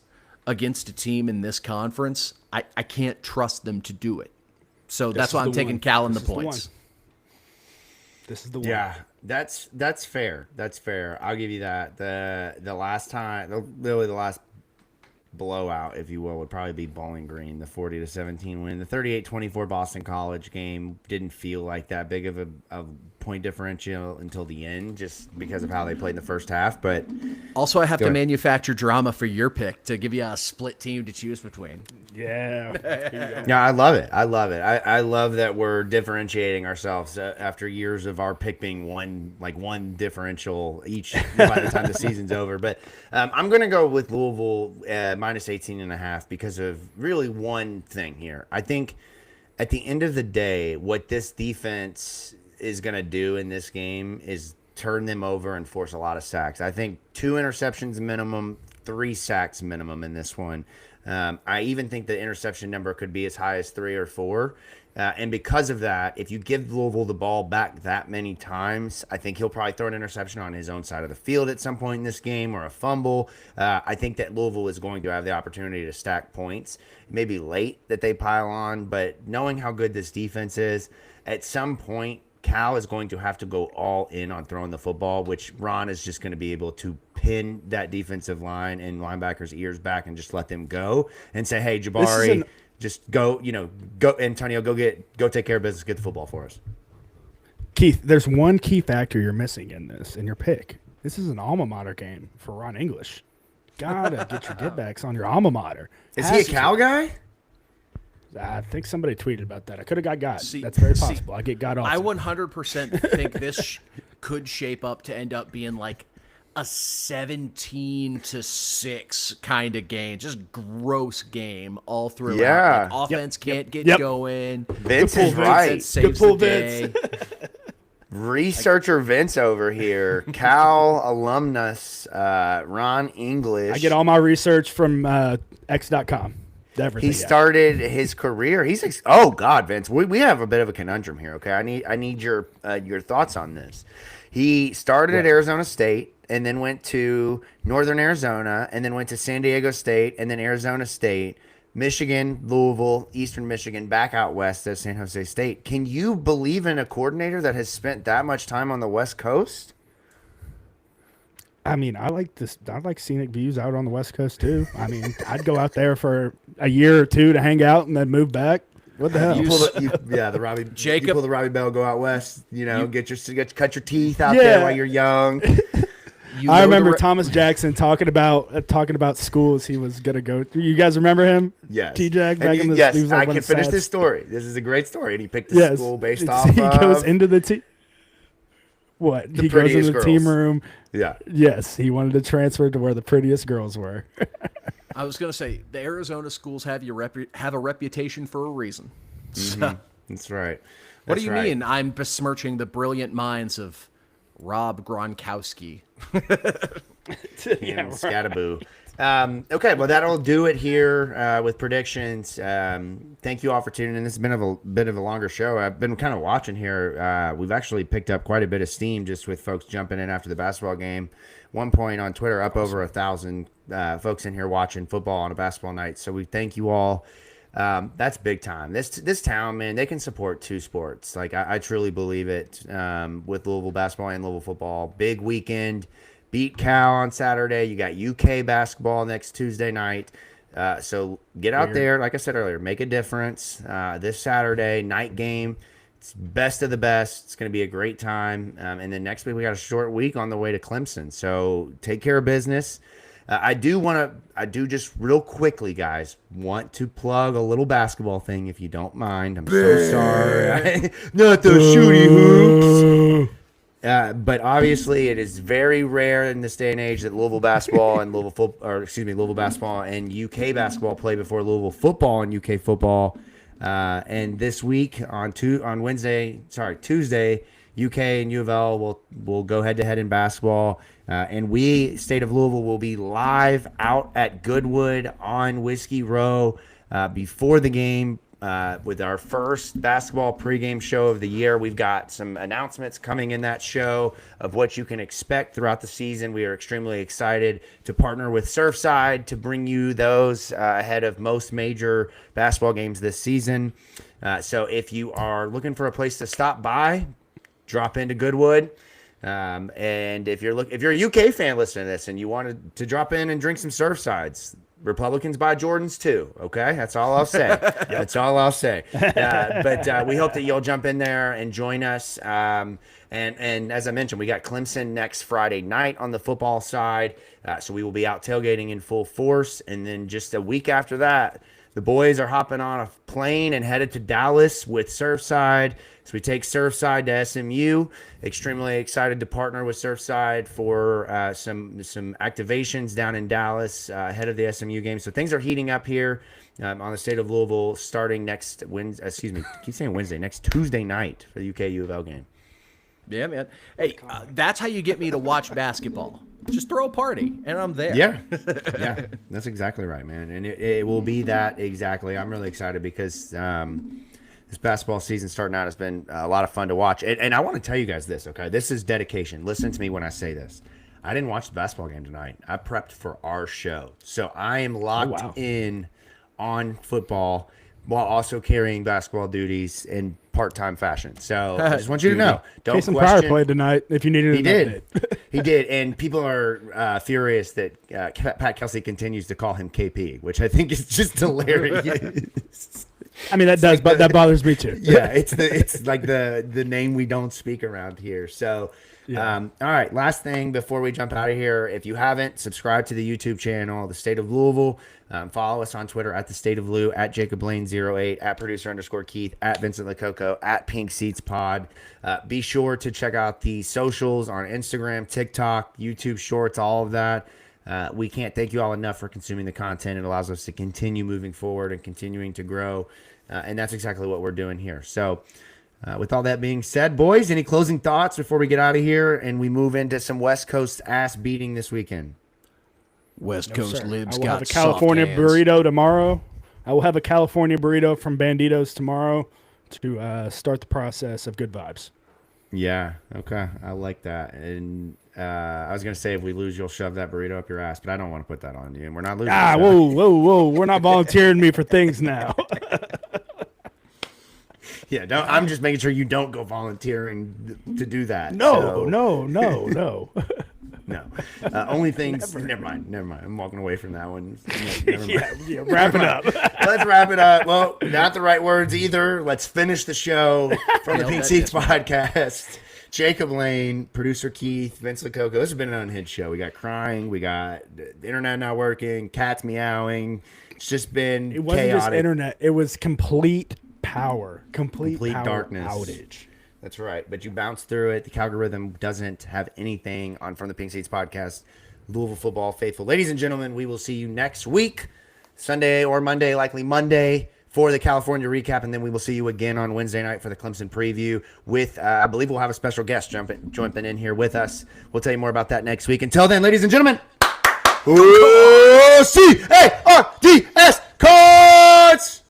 against a team in this conference, I can't trust them to do it. So that's why I'm taking Cal in the points. This is the one. Yeah, that's fair. That's fair. I'll give you that. The last time, literally the last blowout, if you will, would probably be Bowling Green, the 40-17 win. The 38-24 Boston College game didn't feel like that big of a point differential until the end, just because of how they played in the first half. But also, I have to manufacture drama for your pick to give you a split team to choose between. Yeah. Yeah, I love it. I love it. I love that we're differentiating ourselves after years of our pick being one differential each by the time the season's over. But I'm going to go with Louisville minus 18.5 because of really one thing here. I think at the end of the day, what this defense is going to do in this game is turn them over and force a lot of sacks. I think 2 interceptions minimum, 3 sacks minimum in this one. I even think the interception number could be as high as 3 or 4. And because of that, if you give Louisville the ball back that many times, I think he'll probably throw an interception on his own side of the field at some point in this game or a fumble. I think that Louisville is going to have the opportunity to stack points. Maybe late that they pile on, but knowing how good this defense is, at some point, Cal is going to have to go all in on throwing the football, which Ron is just going to be able to pin that defensive line and linebackers' ears back and just let them go and say, hey, Jabari, just go, go, Antonio, go take care of business, get the football for us. Keith, there's one key factor you're missing in your pick. This is an alma mater game for Ron English. Gotta get your get-backs on your alma mater. Is he a Cal guy? I think somebody tweeted about that. I could have got. That's very possible. I get got off. I 100% think this could shape up to end up being like a 17-6 kind of game. Just gross game all through. Yeah. Like offense can't get going. Vince is right. Saves the day. Researcher Vince over here. Cal alumnus Ron English. I get all my research from X.com. He started his career. Oh God, Vince, we have a bit of a conundrum here. Okay, I need your thoughts on this. He started at Arizona State and then went to Northern Arizona and then went to San Diego State and then Arizona State, Michigan, Louisville, Eastern Michigan, back out west at San Jose State. Can you believe in a coordinator that has spent that much time on the West Coast? I mean, I like scenic views out on the West Coast too. I mean, I'd go out there for a year or two to hang out and then move back. What the hell? The Robbie Jacob, you pull the Robbie Bell, go out west. Cut your teeth out there while you're young. I remember Thomas Jackson talking about schools he was gonna go to. You guys remember him? Yes. T-Jack back in the yes. I can finish this story. This is a great story, and he picked the school based off. He goes into the team. What? He goes into the team room. Yeah. Yes, he wanted to transfer to where the prettiest girls were. I was going to say, the Arizona schools have a reputation for a reason. So, That's right. What do you mean I'm besmirching the brilliant minds of Rob Gronkowski? Scattaboo. Okay, well, that'll do it here with predictions. Thank you all for tuning in. This has been a bit of a longer show. I've been kind of watching here. We've actually picked up quite a bit of steam just with folks jumping in after the basketball game. One point on Twitter, up over 1,000 folks in here watching football on a basketball night. So we thank you all. That's big time. This town, man, they can support 2 sports. Like I truly believe it with Louisville basketball and Louisville football. Big weekend. Beat Cal on Saturday. You got UK basketball next Tuesday night. So get out there. Like I said earlier, make a difference. This Saturday, night game. It's best of the best. It's going to be a great time. And then next week, we got a short week on the way to Clemson. So take care of business. I do just real quickly, guys, want to plug a little basketball thing if you don't mind. I'm so sorry. Not those shooty hoops. But obviously, it is very rare in this day and age that Louisville basketball and Louisville basketball and UK basketball play before Louisville football and UK football. And this week on Tuesday, UK and U of L will go head to head in basketball. And we, State of Louisville, will be live out at Goodwood on Whiskey Row before the game. with our first basketball pregame show of the year. We've got some announcements coming in that show of what you can expect throughout the season. We are extremely excited to partner with Surfside to bring you those ahead of most major basketball games this season. So if you are looking for a place to stop by, drop into Goodwood. And if you're a UK fan listening to this and you wanted to drop in and drink some Surfsides, Republicans buy Jordans too. Okay, that's all I'll say. That's all I'll say. But we hope that you'll jump in there and join us. And as I mentioned, we got Clemson next Friday night on the football side, so we will be out tailgating in full force. And then just a week after that, the boys are hopping on a plane and headed to Dallas with Surfside. So we take Surfside to SMU. Extremely excited to partner with Surfside for some activations down in Dallas ahead of the SMU game. So things are heating up here on the state of Louisville starting next Wednesday. Excuse me, keep saying Wednesday. Next Tuesday night for the UK U of L game. Yeah, man. Hey, that's how you get me to watch basketball. Just throw a party, and I'm there. Yeah, yeah, that's exactly right, man. And it will be that exactly. I'm really excited because this basketball season starting out has been a lot of fun to watch. And I want to tell you guys this, okay? This is dedication. Listen to me when I say this. I didn't watch the basketball game tonight. I prepped for our show. So I am locked in on football while also carrying basketball duties in part-time fashion. So I just want you to know. Don't Jason question. Pryor played tonight if you needed an update. He did. And people are furious that Pat Kelsey continues to call him KP, which I think is just hilarious. I mean, that does, but that bothers me too. Yeah, it's like the name we don't speak around here. So, all right, last thing before we jump out of here, if you haven't, subscribe to the YouTube channel, The State of Louisville. Follow us on Twitter at The State of Lou, at Jacob Lane 08, at producer_Keith, at Vincent Lococo, at Pink Seats Pod. Be sure to check out the socials on Instagram, TikTok, YouTube Shorts, all of that. We can't thank you all enough for consuming the content. It allows us to continue moving forward and continuing to grow. And that's exactly what we're doing here. So with all that being said, boys, any closing thoughts before we get out of here and we move into some West Coast ass beating this weekend? West Coast libs I will got have a California soft hands. burrito tomorrow. I will have a California burrito from Banditos tomorrow to start the process of good vibes. Yeah, okay. I like that. And I was going to say, if we lose, you'll shove that burrito up your ass, but I don't want to put that on you. And we're not losing. Whoa. We're not volunteering me for things now. Yeah, I'm just making sure you don't go volunteering to do that. No. No. Only things. Never mind. I'm walking away from that one. Never mind. Yeah, wrap it up. Let's wrap it up. Well, not the right words either. Let's finish the show from the Pink Seats podcast. Jacob Lane, producer Keith, Vince Lococo. This has been an unhinged show. We got crying. We got the internet not working. Cats meowing. It's just been It wasn't chaotic. just internet. It was complete power. Complete power darkness. outage. That's right. But you bounce through it. The algorithm doesn't have anything on From the Pink Seats podcast. Louisville football faithful. Ladies and gentlemen, we will see you next week, Sunday or Monday, likely Monday, for the California recap. And then we will see you again on Wednesday night for the Clemson preview with, I believe we'll have a special guest jumping in here with us. We'll tell you more about that next week. Until then, ladies and gentlemen, we'll see. Hey!